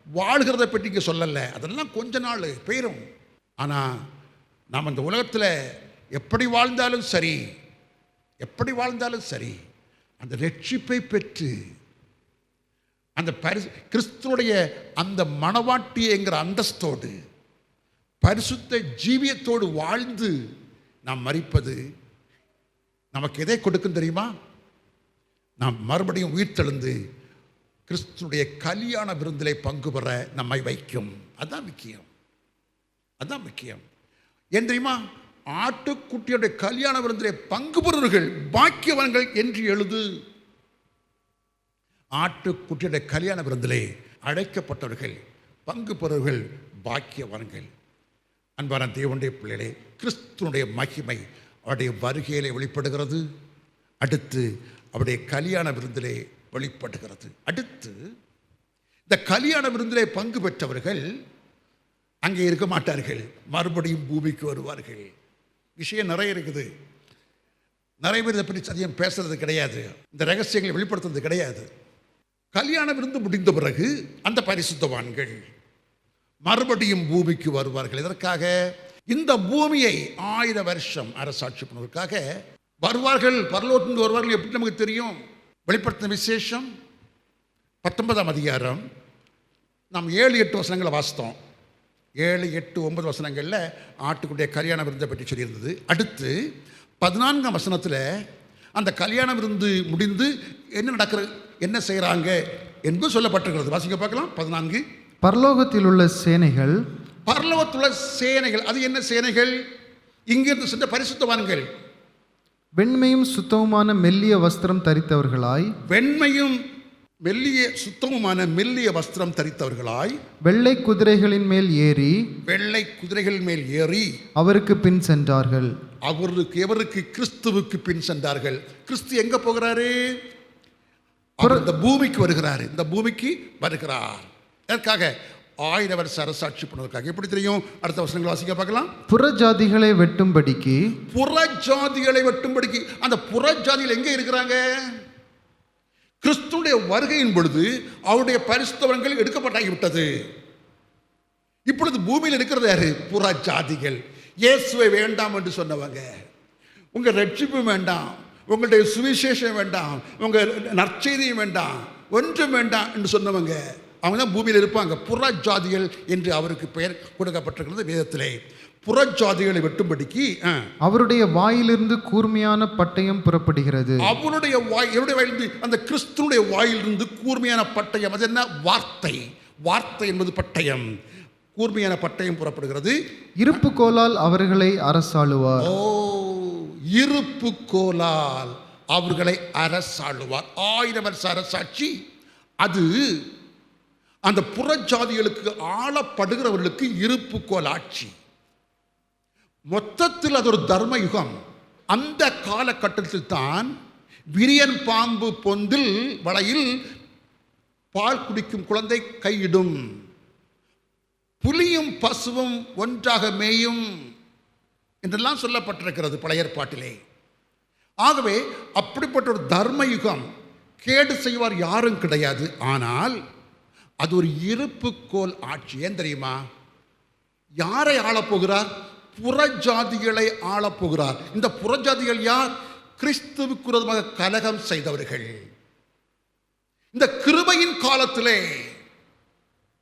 வாழ்கிறத பற்றி சொல்லலை, அதெல்லாம் கொஞ்ச நாள் போயிடும். ஆனால் நாம் இந்த உலகத்தில் எப்படி வாழ்ந்தாலும் சரி, எப்படி வாழ்ந்தாலும் சரி, அந்த ரட்சிப்பை பெற்று அந்த கிறிஸ்துவுடைய அந்த மணவாட்டி என்கிற அந்தஸ்தோடு பரிசுத்த ஜீவியத்தோடு வாழ்ந்து நாம் மரிப்பது நமக்கு எதை கொடுக்கும் தெரியுமா? நாம் மறுபடியும் உயிர்த்தெழுந்து கிறிஸ்துடைய கல்யாண விருந்திலே பங்கு பெற நம்மை வைக்கும். அதுதான் முக்கியம். அதுதான் முக்கியம். ஏன் தெரியுமா? ஆட்டுக்குட்டியுடைய கல்யாண விருந்திலே பங்கு பெறுவர்கள் பாக்கியவான்கள் என்று எழுது. ஆட்டுக்குட்டியுடைய கல்யாண விருந்திலே அழைக்கப்பட்டவர்கள் பங்கு பெறுவர்கள் பாக்கியவான்கள். அன்பான தேவனுடைய பிள்ளைகளே, கிறிஸ்துவனுடைய மகிமை அவருடைய வருகையிலே வெளிப்படுகிறது. அடுத்து அவருடைய கல்யாண விருந்திலே வெளிப்படுகிறது. அடுத்து இந்த கல்யாண விருந்திலே பங்கு பெற்றவர்கள் அங்கே இருக்க மாட்டார்கள், மறுபடியும் பூமிக்கு வருவார்கள். விஷயம் நிறைய இருக்குது. நிறைய பேர் இதை பற்றி அதிகம் பேசுறது கிடையாது, இந்த ரகசியங்களை வெளிப்படுத்துறது கிடையாது. கல்யாண விருந்து முடிந்த பிறகு அந்த பரிசுத்தவான்கள் மறுபடியும் பூமிக்கு வருவார்கள். இதற்காக இந்த பூமியை 1000 வருஷம் அரசாட்சி பண்ணுவதற்காக வருவார்கள். பரலோகத்திலிருந்து வருவார்கள். எப்படி நமக்கு தெரியும்? வெளிப்படுத்தின விசேஷம் 19ஆம் அதிகாரம் நாம் 7-8 வசனங்களை வாசித்தோம். 7, 8, 9 வசனங்களில் ஆட்டுக்குடைய கல்யாண விருந்தை பற்றி சொல்லியிருந்தது. அடுத்து 14ஆம் வசனத்தில் அந்த கல்யாண விருந்து முடிந்து என்ன நடக்கிறது, என்ன செய்கிறாங்க என்று சொல்லப்பட்டிருக்கிறது. வாசிக்க பார்க்கலாம். 14. பரலோகத்தில் உள்ள சேனைகள். பரலோகத்தில் உள்ள சேனைகள். அது என்ன சேனைகள்? இங்கிருந்து சென்ற பரிசுத்தவான்கள். வெண்மையும் சுத்தமுமான மெல்லிய வஸ்திரம் தரித்தவர்களாய். வெண்மையும் மெல்லிய சுத்தமுமான மெல்லிய வஸ்திரம் தரித்தவர்களாய். வெள்ளை குதிரைகளின் மேல் ஏறி. வெள்ளை குதிரைகள் மேல் ஏறி அவருக்கு பின் சென்றார்கள். எவருக்கு? கிறிஸ்துவுக்கு பின் சென்றார்கள். கிறிஸ்து எங்க போகிறாரு? இந்த பூமிக்கு வருகிறார். இந்த பூமிக்கு வருகிறார். அதற்காக 1000 வருஷ அரசாட்சி பண்ணுவதற்காக. எப்படி தெரியும்? அடுத்த வருஷங்களை வாசிக்க பார்க்கலாம். புறஜாதிகளை வெட்டும்படிக்கு. புறஜாதிகளை வெட்டும்படிக்கு. அந்த புறஜாதிகள் எங்கே இருக்கிறாங்க? கிறிஸ்துடைய வருகையின் பொழுது அவருடைய பரிசுத்தவர்கள் எடுக்கப்பட்டாகிவிட்டது. இப்பொழுது பூமியில் இருக்கிறது யாரு? புறஜாதிகள். இயேசுவை வேண்டாம் என்று சொன்னவங்க, உங்க ரட்சிப்பு வேண்டாம், உங்களுடைய சுவிசேஷம் வேண்டாம், உங்க நற்செய்தியும் வேண்டாம், ஒன்றும் வேண்டாம் என்று சொன்னவங்க, அவங்க தான் பூமியில் இருப்பாங்க. புறஜாதிகள் என்று அவருக்கு பெயர் கொடுக்கப்பட்டிருக்கிறது வேதத்திலே. புறஜாதிகளை வெட்டும்படிக்கு அவருடைய வாயிலிருந்து கூர்மையான பட்டயம் புறப்படுகிறது. அவருடைய வாயிலிருந்து, அந்த கிறிஸ்துடைய வாயிலிருந்து கூர்மையான பட்டயம். அது என்ன? வார்த்தை. வார்த்தை என்பது பட்டயம். கூர்மையான பட்டயம் புறப்படுகிறது. இருப்பு கோலால் அவர்களை அரசாளுவார். ஓ, இருப்பு கோலால் அவர்களை அரசாளுவார். 1000 வருஷ அரசாட்சி. அது அந்த புறஜாதிகளுக்கு ஆளப்படுகிறவர்களுக்கு இருப்பு கோல் ஆட்சி. மொத்தத்தில் அது ஒரு தர்ம யுகம். அந்த காலகட்டத்தில் தான் விரியன் பாம்பு பொந்தில் வளையில் பால் குடிக்கும் குழந்தை கையிடும், புலியும் பசுவும் ஒன்றாக மேயும் என்றெல்லாம் சொல்லப்பட்டிருக்கிறது பழைய ஏற்பாட்டிலே. ஆகவே அப்படிப்பட்ட ஒரு தர்ம யுகம். கேடு செய்வார் யாரும் கிடையாது. ஆனால் அது ஒரு இருப்பு கோல் ஆட்சி. ஏன் தெரியுமா? யாரை ஆளப்போகிறார்? புறஜாதிகளை ஆளப்போகிறார். இந்த புறஜாதிகள் யார்? கிறிஸ்துவுக்கு விரோதமாக கலகம் செய்தவர்கள். இந்த கிருபையின் காலத்திலே,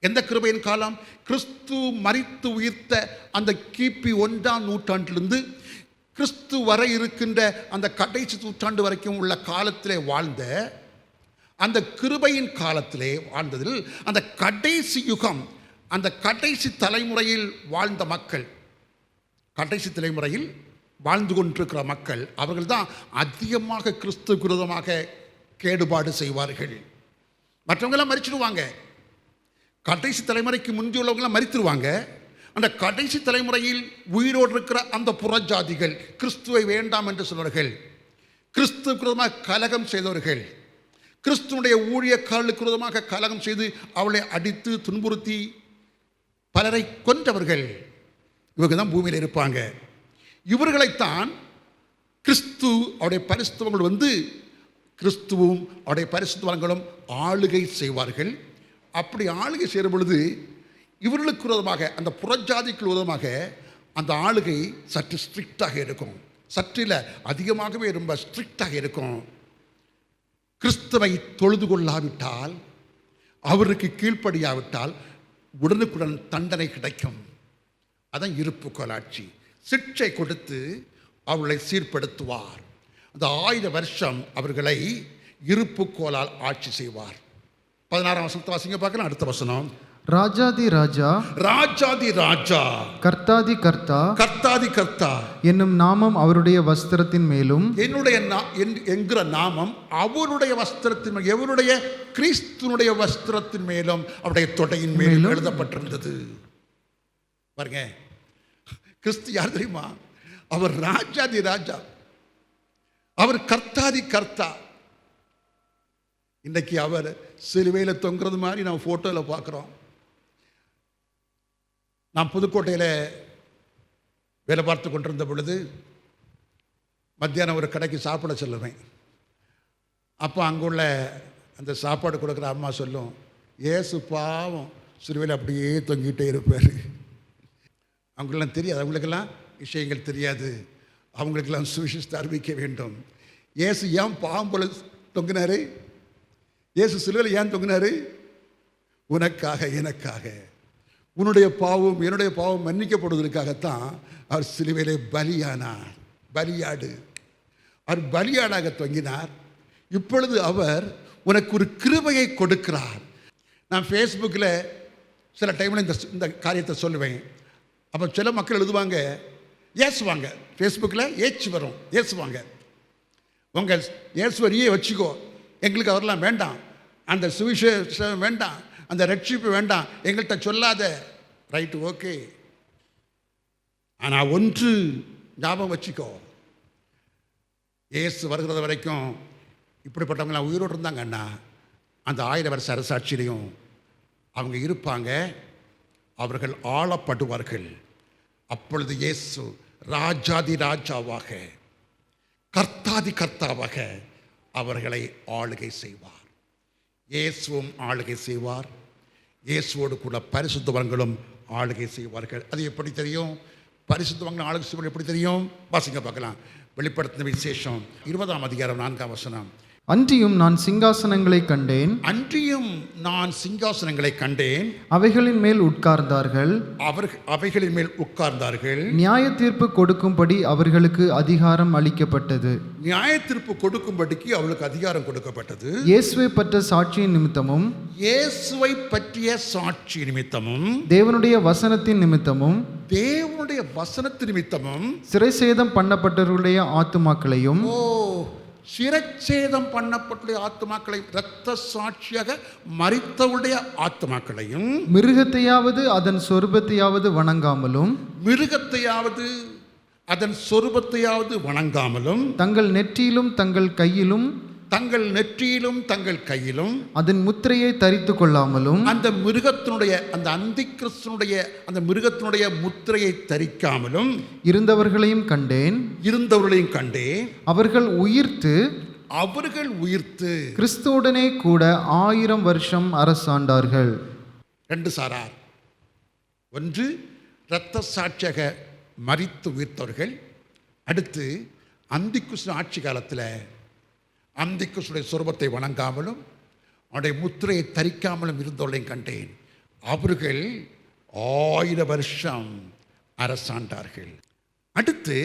எந்த கிருபையின் காலம்? கிறிஸ்து மரித்து உயிர்த்த அந்த கிபி 1ஆம் நூற்றாண்டிலிருந்து கிறிஸ்து வரை இருக்கின்ற அந்த கடைசி நூற்றாண்டு வரைக்கும் உள்ள காலத்திலே வாழ்ந்த அந்த கிருபையின் காலத்திலே வாழ்ந்ததில் அந்த கடைசி யுகம், அந்த கடைசி தலைமுறையில் வாழ்ந்த மக்கள், கடைசி தலைமுறையில் வாழ்ந்து கொண்டிருக்கிற மக்கள், அவர்கள் தான் அதிகமாக கிறிஸ்து விரோதமாக கேடுபாடு செய்வார்கள். மற்றவங்களாம் மரிச்சிடுவாங்க. கடைசி தலைமுறைக்கு முந்தியுள்ளவங்களாம் மரித்துருவாங்க. அந்த கடைசி தலைமுறையில் உயிரோடு இருக்கிற அந்த புறஜாதிகள், கிறிஸ்துவை வேண்டாம் என்று சொன்னவர்கள், கிறிஸ்து விரோதமாக கலகம் செய்தவர்கள், கிறிஸ்துவனுடைய ஊழியக்காரர்களுக்கு விரோதமாக கலகம் செய்து அவளை அடித்து துன்புறுத்தி பலரை கொன்றவர்கள், இவங்க தான் பூமியில் இருப்பாங்க. இவர்களைத்தான் கிறிஸ்து அவருடைய பரிசுத்தவங்கள் வந்து கிறிஸ்துவும் அவருடைய பரிசுத்தவங்களும் ஆளுகை செய்வார்கள். அப்படி ஆளுகை செய்கிற பொழுது இவர்களுக்கு விரோதமாக, அந்த புறஜாதிக்கு விரோதமாக அந்த ஆளுகை சற்று ஸ்ட்ரிக்டாக இருக்கும். சற்றில அதிகமாகவே ரொம்ப ஸ்ட்ரிக்டாக இருக்கும். கிறிஸ்துவை தொழுது கொள்ளாவிட்டால், அவருக்கு கீழ்ப்படியாவிட்டால் உடனுக்குடன் தண்டனை கிடைக்கும். அதான் இருப்பு கோலாட்சி. சிக்ஷை கொடுத்து அவர்களை சீர்படுத்துவார். அந்த 1000 வருஷம் அவர்களை இருப்பு கோலால் ஆட்சி செய்வார். 16ஆம் வசனத்தை வாசிங்க பார்க்கலாம். அடுத்த வசனம். ராஜாதி ராஜா, ராஜாதி ராஜா, கர்த்தாதி கர்த்தா, கர்த்தாதி கர்த்தா என்னும் நாமம் அவருடைய வஸ்திரத்தின் மேலும், என்னுடைய என்கிற நாமம் அவருடைய வஸ்திரத்தின் மேல், எவருடைய? கிறிஸ்துனுடைய வஸ்திரத்தின் மேலும் அவருடைய தொடையின் மேலும் எழுதப்பட்டிருந்தது. பாருங்க, கிறிஸ்து யார் தெரியுமா? அவர் ராஜாதி ராஜா, அவர் கர்த்தாதி கர்த்தா. இன்னைக்கு அவர் சிலுவையில் தொங்குறது மாதிரி நம்ம போட்டோவில் பார்க்குறோம். நான் புதுக்கோட்டையில் வேலை பார்த்து கொண்டிருந்த பொழுது மத்தியானம் ஒரு கடைக்கு சாப்பிட செல்லுவேன். அப்போ அங்குள்ள அந்த சாப்பாடு கொடுக்குற அம்மா சொல்லும், ஏசு பாவம் சிலுவையில் அப்படியே தொங்கிட்டே இருப்பார். அவங்களுக்கெல்லாம் தெரியாது, அவங்களுக்கெல்லாம் விஷயங்கள் தெரியாது. அவங்களுக்கெல்லாம் சுவிசேஷத்தை அறிவிக்க வேண்டும். ஏசு ஏன் பாவம் போல தொங்கினாரு? ஏசு சிலுவையில் ஏன் தொங்கினாரு? உனக்காக, எனக்காக. உன்னுடைய பாவம் என்னுடைய பாவம் மன்னிக்கப்படுவதற்காகத்தான் அவர் சிலுவையிலே பலியானார். பலியாடு. அவர் பலியாடாக தொங்கினார். இப்பொழுது அவர் உனக்கு ஒரு கிருபையை கொடுக்கிறார். நான் ஃபேஸ்புக்கில் சில டைமில் இந்த காரியத்தை சொல்லுவேன். அப்போ சில மக்கள் எழுதுவாங்க, ஏசுவாங்க. ஃபேஸ்புக்கில் ஏச்சு வரும், ஏசுவாங்க. உங்கள் ஏசுவரியே வச்சுக்கோ, எங்களுக்கு அவரெல்லாம் வேண்டாம், அந்த சுவிசேஷம் வேண்டாம், அந்த ரட்சிப்பு வேண்டாம், எங்கள்கிட்ட சொல்லாத. Right, okay. ஆனால் ஒன்று ஞாபகம் வச்சுக்கோ, ஏசு வருகிறது வரைக்கும் இப்படிப்பட்டவங்களாம் உயிரோடு இருந்தாங்கன்னா அந்த 1000 வருஷ அரசாட்சியிலையும் அவங்க இருப்பாங்க. அவர்கள் ஆளப்படுவார்கள். அப்பொழுது இயேசு ராஜாதி ராஜாவாக, கர்த்தாதி கர்த்தாவாக அவர்களை ஆளுகை செய்வார். இயேசுவும் ஆளுகை செய்வார். இயேசுவோடு கூட பரிசுத்தவான்களும் ஆளுகை செய்வார்கள். அது எப்படி தெரியும்? பரிசுத்தவான்கள் ஆளுகை செய்வது எப்படி தெரியும்? வாசிங்க பார்க்கலாம். வெளிப்படுத்தின விசேஷம் 20ஆம் அதிகாரம் 4ஆம் வசனம். அன்றியும் நான் சிங்காசனங்களை கண்டேன், அன்றியும் நான் சிங்காசனங்களை கண்டேன், அவைகளின் மேல் உட்கார்ந்தார்கள், அவைகளின் மேல் உட்கார்ந்தார்கள். நியாய தீர்ப்பு கொடுக்கும்படி அவர்களுக்கு அதிகாரம் அளிக்கப்பட்டது. நியாய தீர்ப்பு கொடுக்கும்படிக்கு அவளுக்கு அதிகாரம் கொடுக்கப்பட்டது. இயேசுவை பற்ற சாட்சியின் நிமித்தமும், இயேசுவை பற்றிய சாட்சி நிமித்தமும், தேவனுடைய வசனத்தின் நிமித்தமும், தேவனுடைய வசனத்தின் நிமித்தமும், சிறைசேதம் பண்ணப்பட்டவர்களுடைய ஆத்துமாக்களையும், சிரச்சேதம் பண்ணப்பட்ட ஆத்மாக்களை, இரத்த சாட்சியாக மரித்தவுடைய ஆத்மாக்களையும், மிருகத்தையாவது அதன் சொரூபத்தையாவது வணங்காமலும், மிருகத்தையாவது அதன் சொரூபத்தையாவது வணங்காமலும், தங்கள் நெற்றியிலும் தங்கள் கையிலும், தங்கள் நெற்றியிலும் தங்கள் கையிலும் அதன் முத்திரையை தரித்து கொள்ளாமலும், அந்த மிருகத்தினுடைய, அந்த அந்திகிறிஸ்துனுடைய அந்த மிருகத்தினுடைய முத்திரையை தரிக்காமலும் இருந்தவர்களையும் கண்டேன். அவர்கள் உயிர்த்து கிறிஸ்துவுடனே கூட 1000 வருஷம் அரசாண்டார்கள். 2 சாரார். ஒன்று இரத்த சாட்சியாக மரித்து உயிர்த்தவர்கள். அடுத்து அந்திகிறிஸ்து ஆட்சி காலத்தில் அந்திகிறிஸ்துடைய சொரூபத்தை வணங்காமலும் அவருடைய முத்திரையை தரிக்காமலும் இருந்தவர்களையும் கண்டேன். அவர்கள் 1000 வருஷம் அரசாண்டார்கள். அடுத்து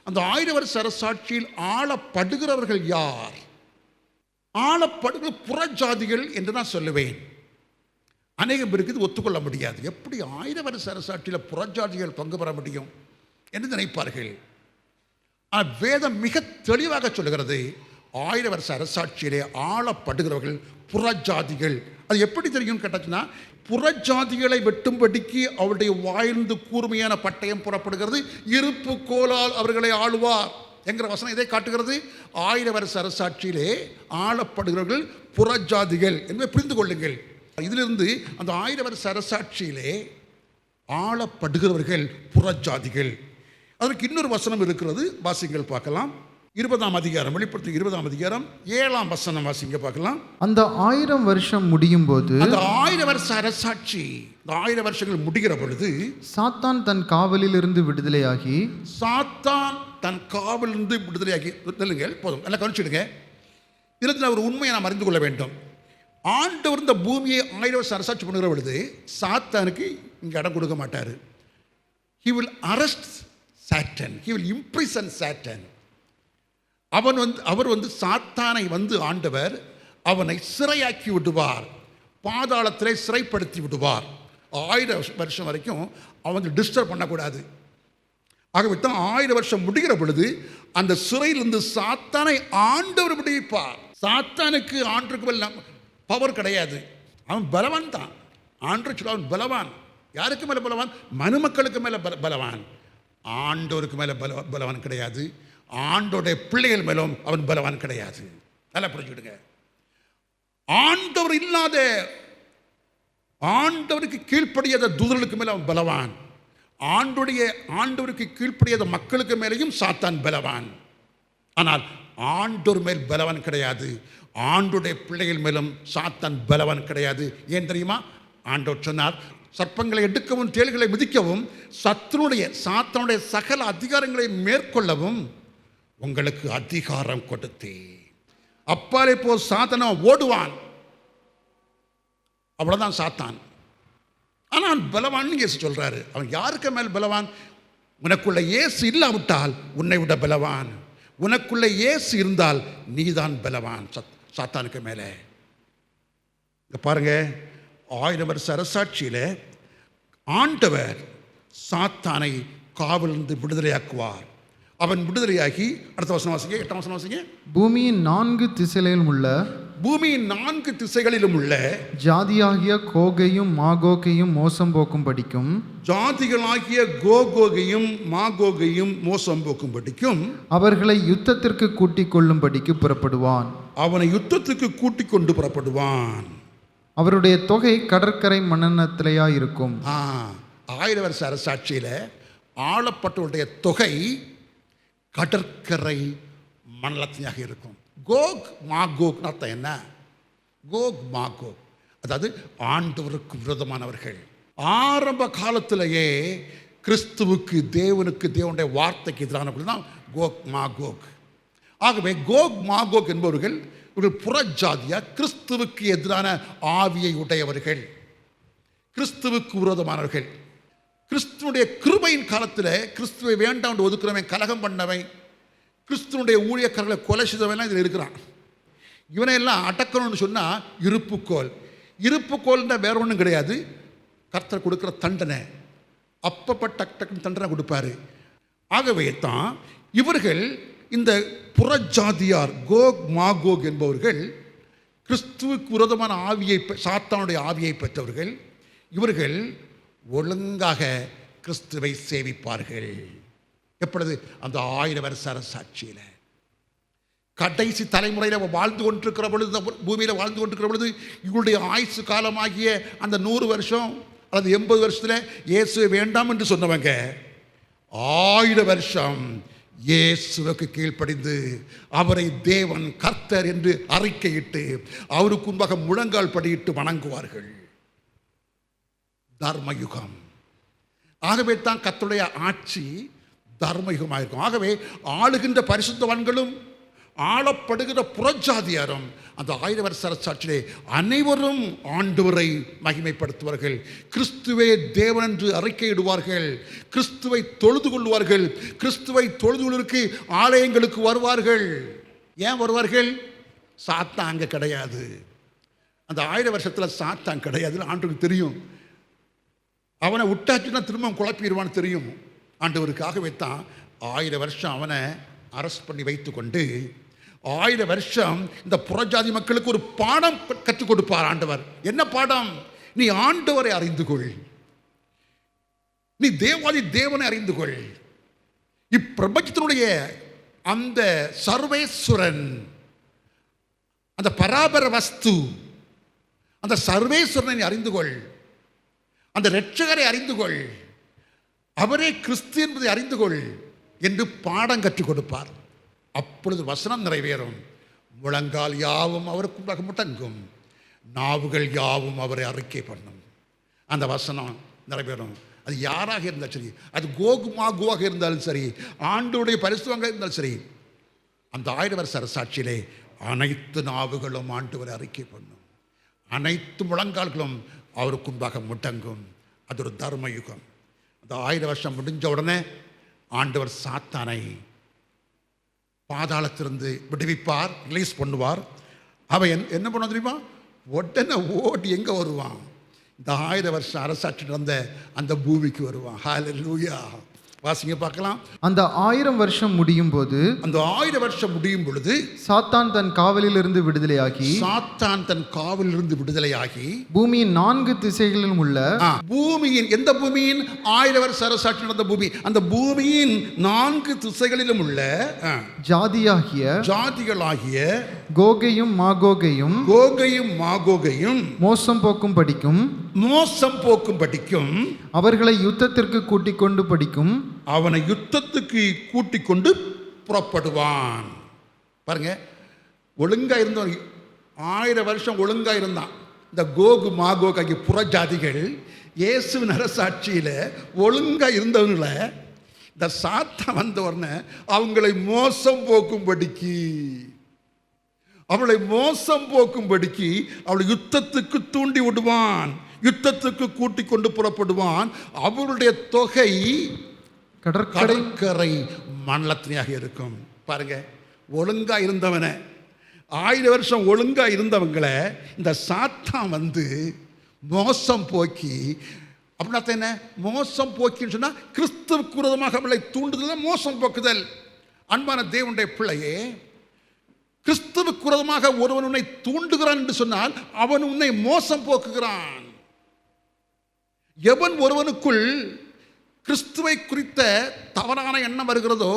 அந்த 1000 வருஷ அரசாட்சியில் ஆளப்படுகிறவர்கள் யார்? ஆளப்படுகிற புறஜாதிகள் என்று நான் சொல்லுவேன். அநேகம் பேருக்கு இது ஒத்துக்கொள்ள முடியாது. எப்படி 1000 வருஷ அரசாட்சியில் புறஜாதிகள் பங்கு பெற முடியும் என்று நினைப்பார்கள். வேதம் மிக தெளிவாக சொல்லுகிறது, 1000 வருஷ அரசாட்சியிலே ஆளப்படுகிறவர்கள் புறஜாதிகள். அது எப்படி தெரியும் கேட்டாச்சுன்னா, புறஜாதிகளை வெட்டும்படிக்கு அவருடைய வாய்ந்து கூர்மையான பட்டயம் புறப்படுகிறது, இருப்பு கோலால் அவர்களை ஆளுவார் என்கிற வசனம் இதை காட்டுகிறது. 1000 வருஷ அரசாட்சியிலே ஆளப்படுகிறவர்கள் புறஜாதிகள் என்பதை புரிந்து கொள்ளுங்கள். இதிலிருந்து அந்த 1000 வருஷ அரசாட்சியிலே ஆளப்படுகிறவர்கள் புறஜாதிகள். அதற்கு இன்னொரு வசனம் இருக்கிறது, வாசிங்கள் பார்க்கலாம். 20ஆம் அதிகாரம், வெளிப்படுத்தல் 20ஆம் அதிகாரம் 7ஆம் வசனம் வாசிங்க பார்க்கலாம். அந்த 1000 வருஷம் முடியும் போது, அந்த 1000 வருஷ அரசாட்சி, இந்த 1000 வருஷங்கள் முடிகிற பொழுது, சாத்தான் தன் காவலிலிருந்து விடுதலையாகி, சாத்தான் தன் காவலிருந்து விடுதலையாகி, சொல்லுங்கள் போதும், எல்லாம் கவனிச்சுடுங்க. இதில் ஒரு உண்மையை நாம் அறிந்து கொள்ள வேண்டும். ஆண்டவர் இந்த பூமியை 1000 வருஷம் அரசாட்சி பண்ணுகிற பொழுது சாத்தானுக்கு இங்கே இடம் கொடுக்க மாட்டார். He will arrest Satan. He will imprison Satan. அவர் சாத்தானை ஆண்டவர் அவனை சிறையாக்கி விடுவார், பாதாளத்திலே சிறைப்படுத்தி விடுவார். 1000 வருஷம் வரைக்கும் அவன் டிஸ்டர்ப் பண்ணக்கூடாது. ஆகவே தான் 1000 வருஷம் முடிகிற பொழுது அந்த சிறையிலிருந்து சாத்தானை ஆண்டவர் விடுவிப்பார். சாத்தானுக்கு ஆண்டருக்கு பவர் கிடையாது, அவன் பலவான் தான். ஆண்டவர் சொல்ல அவன் பலவான். யாருக்கு மேலே பலவான்? மனுமக்களுக்கு மேலே பலவான். ஆண்டோருக்கு மேலே பலவான் கிடையாது. ஆண்டோடைய பிள்ளைகள் மேலும் அவன் பலவான் கிடையாது. நல்லா புரிஞ்சுக்கிடுங்க. ஆண்டவர் இல்லாத, ஆண்டவருக்கு கீழ்ப்படியாத தூதர்களுக்கு மேலே அவன் பலவான். ஆண்டவருக்கு கீழ்ப்படியாத மக்களுக்கு மேலேயும் சாத்தான் பலவான். ஆனால் ஆண்டோர் மேல் பலவான் கிடையாது. ஆண்டோடைய பிள்ளைகள் மேலும் சாத்தான் பலவான் கிடையாது. ஏன் தெரியுமா? ஆண்டவர் சொன்னார், சர்ப்பங்களை எடுக்கவும் தேள்களை மிதிக்கவும் சாத்தானுடைய சகல அதிகாரங்களை மேற்கொள்ளவும் உங்களுக்கு அதிகாரம் கொடுத்தேன். அப்பாலே போ சாத்தான ஓடுவான், அவ்வளவுதான் சாத்தான். ஆனால் பலவான் இயேசு சொல்றாரு. அவன் யாருக்கு மேல் பலவான்? உனக்குள்ள இயேசு இல்லாவிட்டால் உன்னை விட பலவான். உனக்குள்ள இயேசு இருந்தால் நீதான் பலவான் சாத்தானுக்கு மேலே. பாருங்க, 1000 வருஷ அரசாட்சியில ஆண்டவர் சாத்தானை காவலிருந்து விடுதலையாக்குவார். அவன் விடுதலையாகி, அடுத்த வசனம் வாசிங்க, 8ஆம் வசனம் வாசிங்க. பூமியின் 4 திசைகளிலும் உள்ள ஜாதியாகிய கோகையும் மாகோகையும் மோசம் போக்கும் படிக்கும், ஜாதிகளாகிய கோகோகையும் மாகோகையும் மோசம் போக்கும் படிக்கும் அவர்களை யுத்தத்திற்கு கூட்டிக் கொள்ளும்படிக்கு புறப்படுவான். அவனை யுத்தத்துக்கு கூட்டிக் கொண்டு புறப்படுவான். அவருடைய தொகை கடற்கரை மண்ணத்திலேயா இருக்கும். 1000 வருஷ அரசாட்சியில ஆளப்பட்டவருடைய தொகை கடற்கரை மண்டலத்தியாக இருக்கும். கோக் மாகோக் அர்த்தம் என்ன? கோக் மாகோக் அதாவது ஆண்டவருக்கு விரோதமானவர்கள். ஆரம்ப காலத்திலேயே கிறிஸ்துவுக்கு தேவனுடைய வார்த்தைக்கு எதிரானவர்கள் தான் கோக் மாகோக். ஆகவே கோக் மாகோக் என்பவர்கள் ஒரு புறஜாதியா கிறிஸ்துவுக்கு எதிரான ஆவியை உடையவர்கள், கிறிஸ்துவுக்கு விரோதமானவர்கள். கிறிஸ்துவனுடைய கிருபையின் காலத்தில் கிறிஸ்துவை வேண்டாம் என்று ஒதுக்குறவன், கலகம் பண்ணவன், கிறிஸ்துவனுடைய ஊழியக்காரர்களை கொலை செய்தவன் இதில் இருக்கிறான். இவனையெல்லாம் அடக்கணும்னு சொன்னால் இருப்புக்கோல்ன்ற வேற ஒன்றும் கிடையாது. கர்த்தர் கொடுக்குற தண்டனை, அப்பப்ப டக்குன்னு தண்டனை கொடுப்பாரு. ஆகவே தான் இவர்கள், இந்த புறஜாதியார் கோக் மாகோக் என்பவர்கள் கிறிஸ்துவுக்கு விரோதமான ஆவியை, சாத்தானுடைய ஆவியை பெற்றவர்கள். இவர்கள் ஒழுங்காக கிறிஸ்துவை சேவிப்பார்கள். எப்பொழுது? அந்த 1000 வருஷ அரசாட்சியில் கடைசி தலைமுறையில் வாழ்ந்து கொண்டிருக்கிற பொழுது, இந்த பூமியில் வாழ்ந்து கொண்டிருக்கிற பொழுது, இவருடைய ஆயுசு காலமாகிய அந்த 100 வருஷம் அல்லது 80 வருஷத்தில் இயேசுவை வேண்டாம் என்று சொன்னவங்க 1000 வருஷம் இயேசுவுக்கு கீழ்ப்படிந்து அவரை தேவன் கர்த்தர் என்று அறிக்கையிட்டு அவருக்கு முன்பாக முழங்கால் படியிட்டு வணங்குவார்கள். தர்மயுகம். ஆகவே தான் கர்த்தருடைய ஆட்சி தர்மயுகமாக இருக்கும். ஆகவே ஆளுகின்ற பரிசுத்தவான்களும் ஆளப்படுகிற புறஜாதியாரும் அந்த 1000 வருஷ அரசாட்சியிலே அனைவரும் ஆண்டவரை மகிமைப்படுத்துவார்கள். கிறிஸ்துவே தேவன் என்று அறிக்கையிடுவார்கள். கிறிஸ்துவை தொழுது கொள்வார்கள். கிறிஸ்துவை தொழுது கொள்வதற்கு ஆலயங்களுக்கு வருவார்கள். ஏன் வருவார்கள்? சாத்தான் அங்கே கிடையாது. அந்த 1000 வருஷத்தில் சாத்தான் கிடையாது, ஆண்டவருக்கு தெரியும். அவனை விட்டாச்சுன்னா திரும்ப குழப்பிடுவான்னு தெரியும் ஆண்டவருக்காகவே தான் 1000 வருஷம் அவனை அரெஸ்ட் பண்ணி வைத்து கொண்டு 1000 வருஷம் இந்த புறஜாதி மக்களுக்கு ஒரு பாடம் கற்றுக் கொடுப்பார் ஆண்டவர். என்ன பாடம்? நீ ஆண்டவரை அறிந்து கொள், நீ தேவாதி தேவனை அறிந்து கொள். இப்பிரபஞ்சத்தினுடைய அந்த சர்வேஸ்வரன், அந்த பராபர வஸ்து, அந்த சர்வேஸ்வரனை நீ அறிந்து கொள், அந்த இரட்சகரை அறிந்து கொள், அவரே கிறிஸ்து என்பதை அறிந்து கொள் என்று பாடம் கற்றுக் கொடுப்பார். அப்பொழுது வசனம் நிறைவேறும். முழங்கால் யாவும் அவருக்கு முடங்கும், நாவுகள் யாவும் அவரை அறிக்கை பண்ணும். அந்த வசனம் நிறைவேறும். அது யாராக இருந்தாலும் சரி, அது கோகு மாகுவாக இருந்தாலும் சரி, ஆண்டவருடைய பரிசுத்தமாக இருந்தாலும் சரி, அந்த 1000 வருஷ அரசாட்சியிலே அனைத்து நாவுகளும் ஆண்டவரை அறிக்கை பண்ணும், அனைத்து முழங்கால்களும் அவருக்கு முன்பாக முடங்கும். அது ஒரு தர்ம யுகம். அந்த 1000 வருஷம் முடிஞ்ச உடனே ஆண்டவர் சாத்தானை பாதாளத்திலிருந்து விடுவிப்பார், ரிலீஸ் பண்ணுவார். அவன் என்ன பண்ண தெரியுமா? உடனே ஓடி எங்கே வருவான்? இந்த 1000 வருஷம் அரசாட்சி நடந்த அந்த பூமிக்கு வருவான். ஹல்லேலூயா. வாசிங்க பார்க்கலாம். அந்த 1000 வருஷம் முடியும் போது, அந்த 1000 வருஷம் முடியும் பொழுது சாத்தான் தன் காவலிலிருந்து விடுதலையாகி, பூமியின் 4 திசைகளிலும் உள்ள, பூமியின் எந்த பூமியின்? 1000 வருஷ அரசாட்சி நடந்த பூமி. அந்த பூமியின் 4 திசைகளிலும் உள்ள ஜாதிகளாகிய கோகையும் மாகோகையும் மோசம் போக்கும் படிக்கும் அவர்களை யுத்தத்திற்கு கூட்டிக் கொண்டு படிக்கும், அவனை யுத்தத்துக்கு கூட்டிக் கொண்டு புறப்படுவான். பாருங்க, ஒழுங்கா இருந்தவன் 1000 வருஷம் ஒழுங்கா இருந்தான். இந்த கோகு மாகோக் ஆகிய புறஜாதிகள் இயேசுவின் அரசாட்சியில ஒழுங்கா இருந்தவங்களை இந்த சாத்தான் வந்த உடனே அவங்களை மோசம் போக்கும்படிக்கு அவளை யுத்தத்துக்கு தூண்டி விடுவான், யுத்தத்துக்கு கூட்டிக் கொண்டு புறப்படுவான். அவருடைய தொகை கடற்கரை மண்டலத்தினையாக இருக்கும். பாருங்க, ஒழுங்கா இருந்தவனை 1000 வருஷம் ஒழுங்கா இருந்தவங்களை இந்த சாத்தான் வந்து மோசம் போக்கி, அப்படின்னா என்ன மோசம் போக்கின்னு சொன்னா? கிறிஸ்துவுக்கு விரோதமாக அவளை தூண்டுதல் மோசம் போக்குதல். அன்பான தேவனுடைய பிள்ளையே, கிறிஸ்துவுக்கு விரோதமாக ஒருவன் உன்னை தூண்டுகிறான் என்று சொன்னால் அவன் உன்னை மோசம் போக்குகிறான். எவன் ஒருவனுக்குள் கிறிஸ்துவை குறித்த தவறான எண்ணம் வருகிறதோ,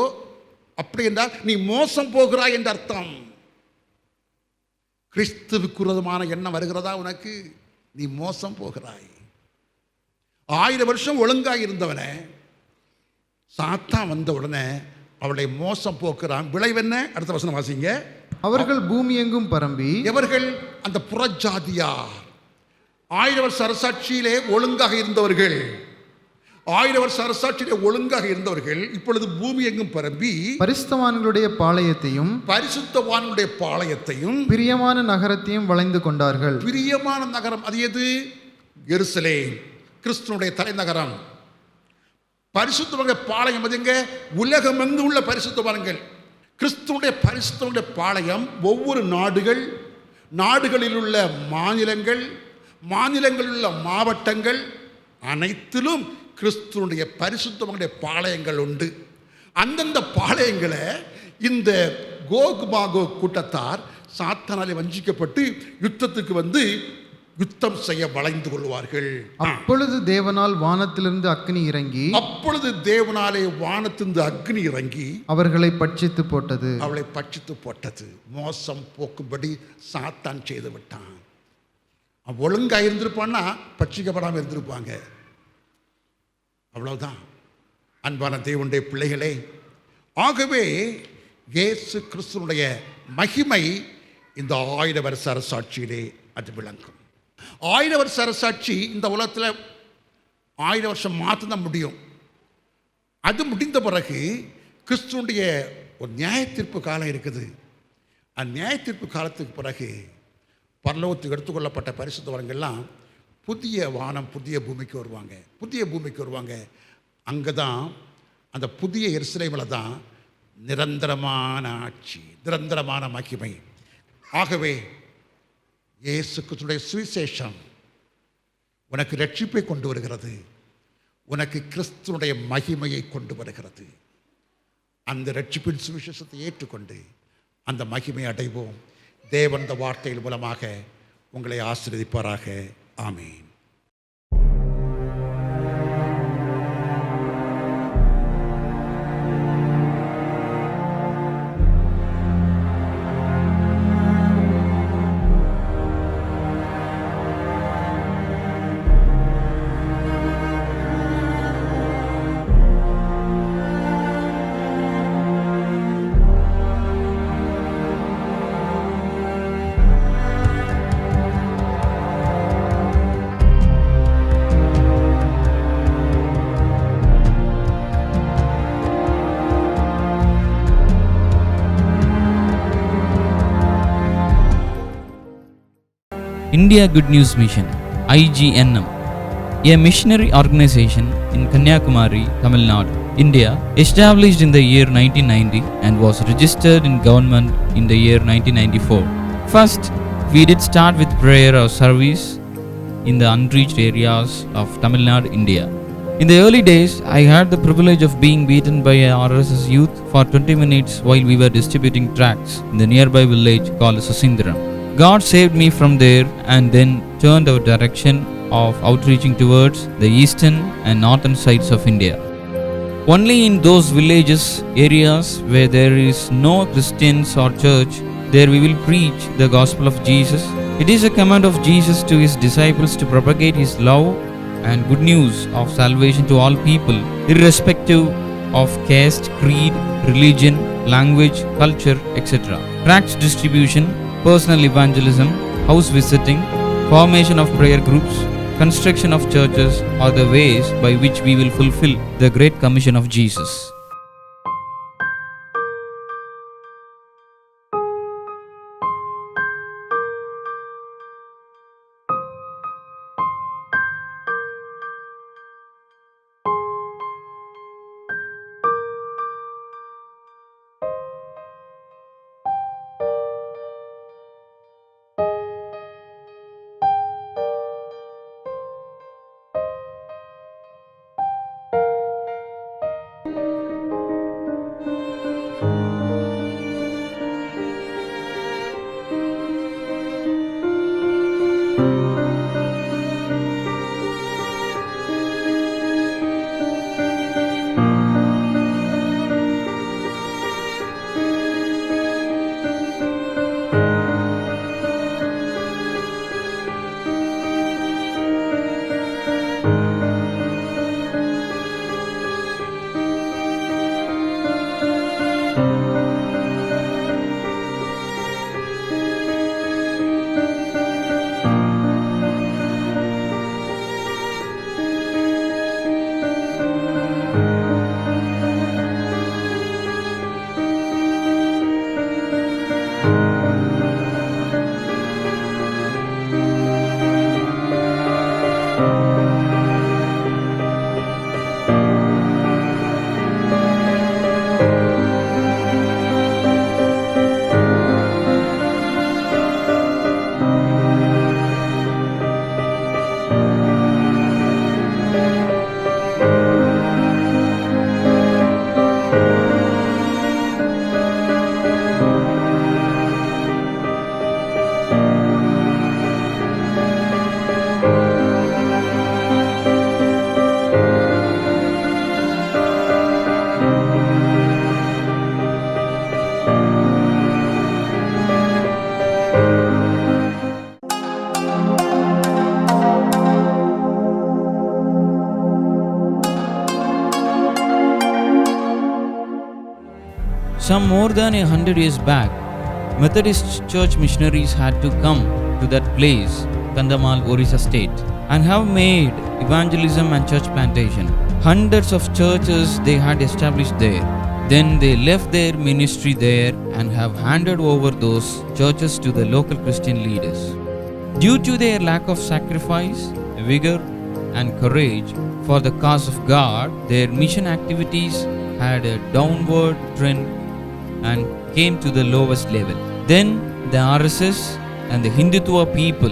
அப்படி என்றால் நீ மோசம் போகிறாய் என்ற அர்த்தம். கிறிஸ்துவுக்கு விரோதமான எண்ணம் வருகிறதா உனக்கு? நீ மோசம் போகிறாய். 1000 வருஷம் ஒழுங்காக இருந்தவனை சாத்தான் வந்த உடனே அவளை மோசம் போக்குறான். விளைவென்ன? அடுத்த வசனம் வாசிங்க. அவர்கள் பூமி எங்கும் பரம்பி, எவர்கள்? அந்த புறஜாதியார். 1000 வருஷ அரசாட்சியிலே ஒழுங்காக இருந்தவர்கள், 1000 வருஷ அரசாட்சியிலே ஒழுங்காக இருந்தவர்கள் இப்பொழுது பூமி எங்கும் பரம்பி பரிசுத்தவான்களுடைய பாளையத்தையும் பிரியமான நகரத்தையும் வளைந்து கொண்டார்கள். பிரியமான நகரம் அது எது? எருசலேம், கிறிஸ்துவனுடைய தலைநகரம். பரிசுத்தவான்கள் பாளையம் எங்க? உலகமெங்கு உள்ள பரிசுத்தவான்கள். கிறிஸ்துவனுடைய பரிசுத்தவான்களுடைய பாளையம் ஒவ்வொரு நாடுகளில் உள்ள மாநிலங்களில் உள்ள மாவட்டங்கள் அனைத்திலும் கிறிஸ்துவனுடைய பரிசுத்தவான்களுடைய பாளையங்கள் உண்டு. அந்தந்த பாளையங்களை இந்த கோக் மாகோக் கூட்டத்தார் சாத்தானாலே வஞ்சிக்கப்பட்டு யுத்தத்துக்கு வந்து யுத்தம் செய்ய வளைந்து கொள்வார்கள். அப்பொழுது தேவனால் வானத்திலிருந்து அக்னி இறங்கி அவர்களை பட்சித்து போட்டது. மோசம் போக்கும்படி சாத்தான் செய்து விட்டான். ஒழுங்கா இருந்திருப்பான்னா பட்சிக்கப்படாமல் இருந்திருப்பாங்க. அவ்வளவுதான். அன்பான தேவனுடைய பிள்ளைகளே, ஆகவே இயேசு கிறிஸ்துவனுடைய மகிமை இந்த 1000 வருஷ அரசாட்சியிலே அது விளங்கும். 1000 வருஷ அரசாட்சி இந்த உலகத்தில் 1000 வருஷம் மாற்றதான் முடியும். அது முடிந்த பிறகு கிறிஸ்துவனுடைய ஒரு நியாய தீர்ப்பு காலம் இருக்குது. அந்த நியாய தீர்ப்பு காலத்துக்கு பிறகு பரலோகத்துக்கு எடுத்துக்கொள்ளப்பட்ட பரிசுத்தவான்கள்லாம் புதிய வானம் புதிய பூமிக்கு வருவாங்க. அங்கே தான் அந்த புதிய எருசலேமில் தான் நிரந்தரமான ஆட்சி, நிரந்தரமான மகிமை. ஆகவே இயேசு கிறிஸ்துவின் சுவிசேஷம் உனக்கு ரட்சிப்பை கொண்டு வருகிறது, உனக்கு கிறிஸ்துவனுடைய மகிமையை கொண்டு வருகிறது. அந்த ரட்சிப்பின் சுவிசேஷத்தை ஏற்றுக்கொண்டு அந்த மகிமையை அடைவோம். தேவன் இந்த வார்த்தையின் மூலமாக உங்களை ஆசீர்வதிப்பாராக. ஆமென். India Good News Mission, IGNM, a missionary organization in Kanyakumari, Tamil Nadu, India, established in the year 1990 and was registered in government in the year 1994. First, we did start with prayer or service in the unreached areas of Tamil Nadu, India. In the early days, I had the privilege of being beaten by a RSS youth for 20 minutes while we were distributing tracts in the nearby village called Sasindram. God saved me from there and then turned our direction of outreaching towards the eastern and northern sides of India. Only in those villages, areas where there is no Christians or church, there we will preach the gospel of Jesus. It is a command of Jesus to his disciples to propagate his love and good news of salvation to all people, irrespective of caste, creed, religion, language, culture, etc. Tracts distribution, personal evangelism, house visiting, formation of prayer groups, construction of churches are the ways by which we will fulfill the Great Commission of Jesus. Some more than 100 years back, Methodist church missionaries had to come to that place, Kandhamal, Orissa state, and have made evangelism and church plantation. Hundreds of churches they had established there. Then they left their ministry there and have handed over those churches to the local Christian leaders. Due to their lack of sacrifice, vigor, and courage for the cause of God, their mission activities had a downward trend and came to the lowest level. Then the RSS and the Hindutva people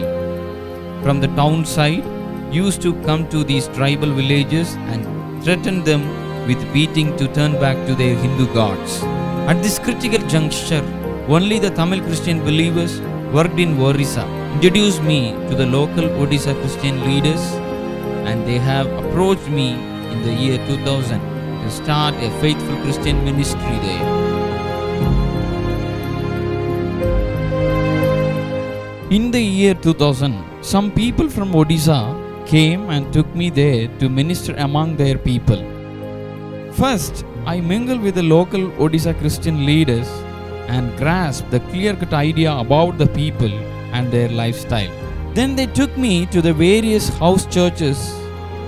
from the town side used to come to these tribal villages and threaten them with beating to turn back to their Hindu gods. At this critical juncture, only the Tamil Christian believers worked in Orissa introduced me to the local Odisha Christian leaders, and they have approached me in the year 2000 to start a faithful Christian ministry there. In the year 2000, some people from Odisha came and took me there to minister among their people. First, I mingled with the local Odisha Christian leaders and grasped the clear-cut idea about the people and their lifestyle. Then they took me to the various house churches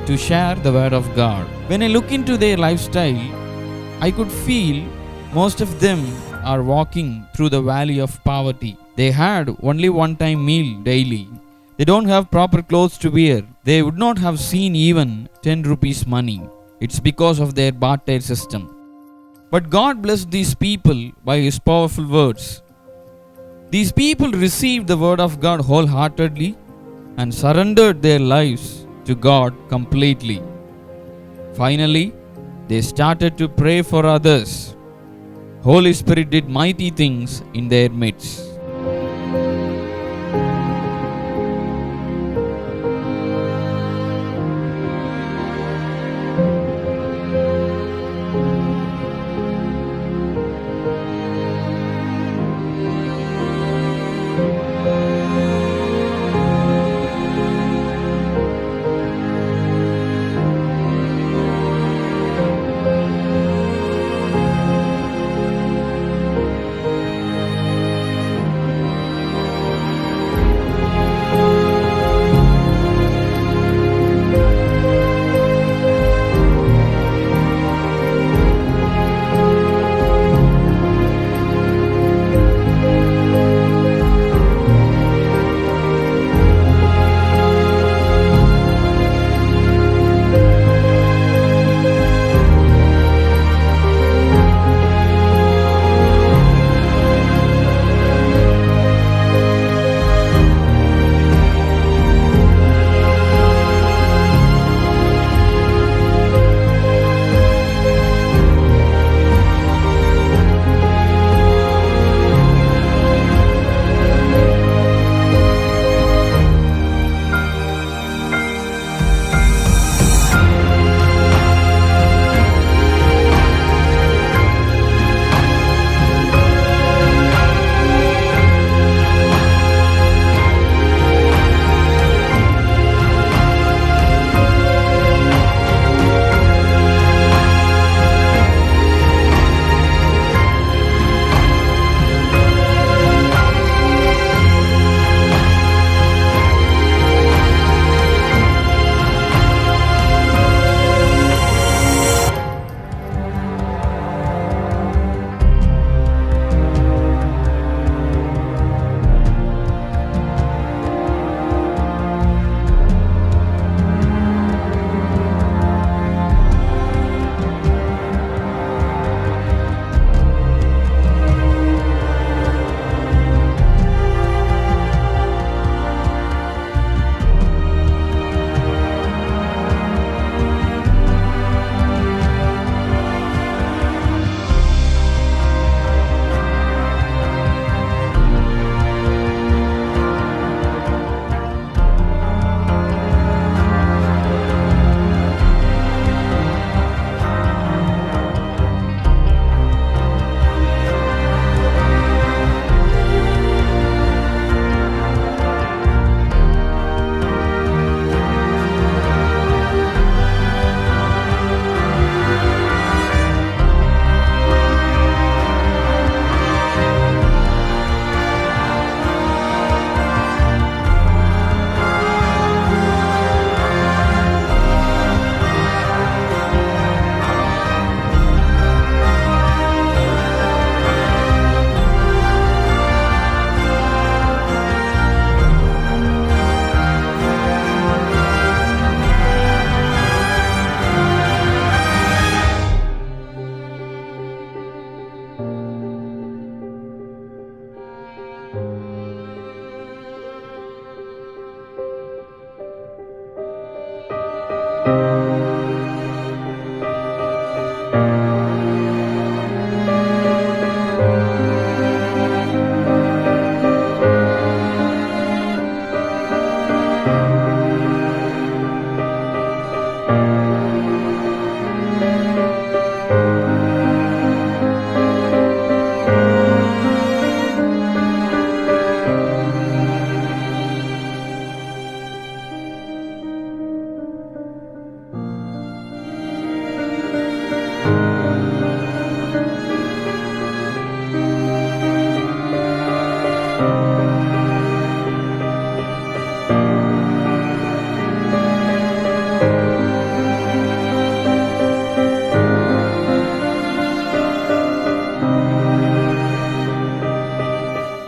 to share the word of God. When I look into their lifestyle, I could feel most of them are walking through the valley of poverty. They had only one-time meal daily. They don't have proper clothes to wear. They would not have seen even 10 rupees money. It's because of their barter system. But God blessed these people by His powerful words. These people received the word of God wholeheartedly and surrendered their lives to God completely. Finally, they started to pray for others. Holy Spirit did mighty things in their midst.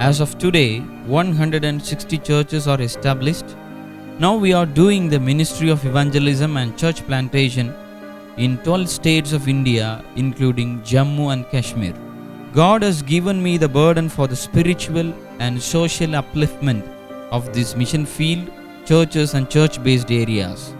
As of today, 160 churches are established. Now we are doing the ministry of evangelism and church plantation in 12 states of India, including Jammu and Kashmir. God has given me the burden for the spiritual and social upliftment of this mission field, churches and church-based areas.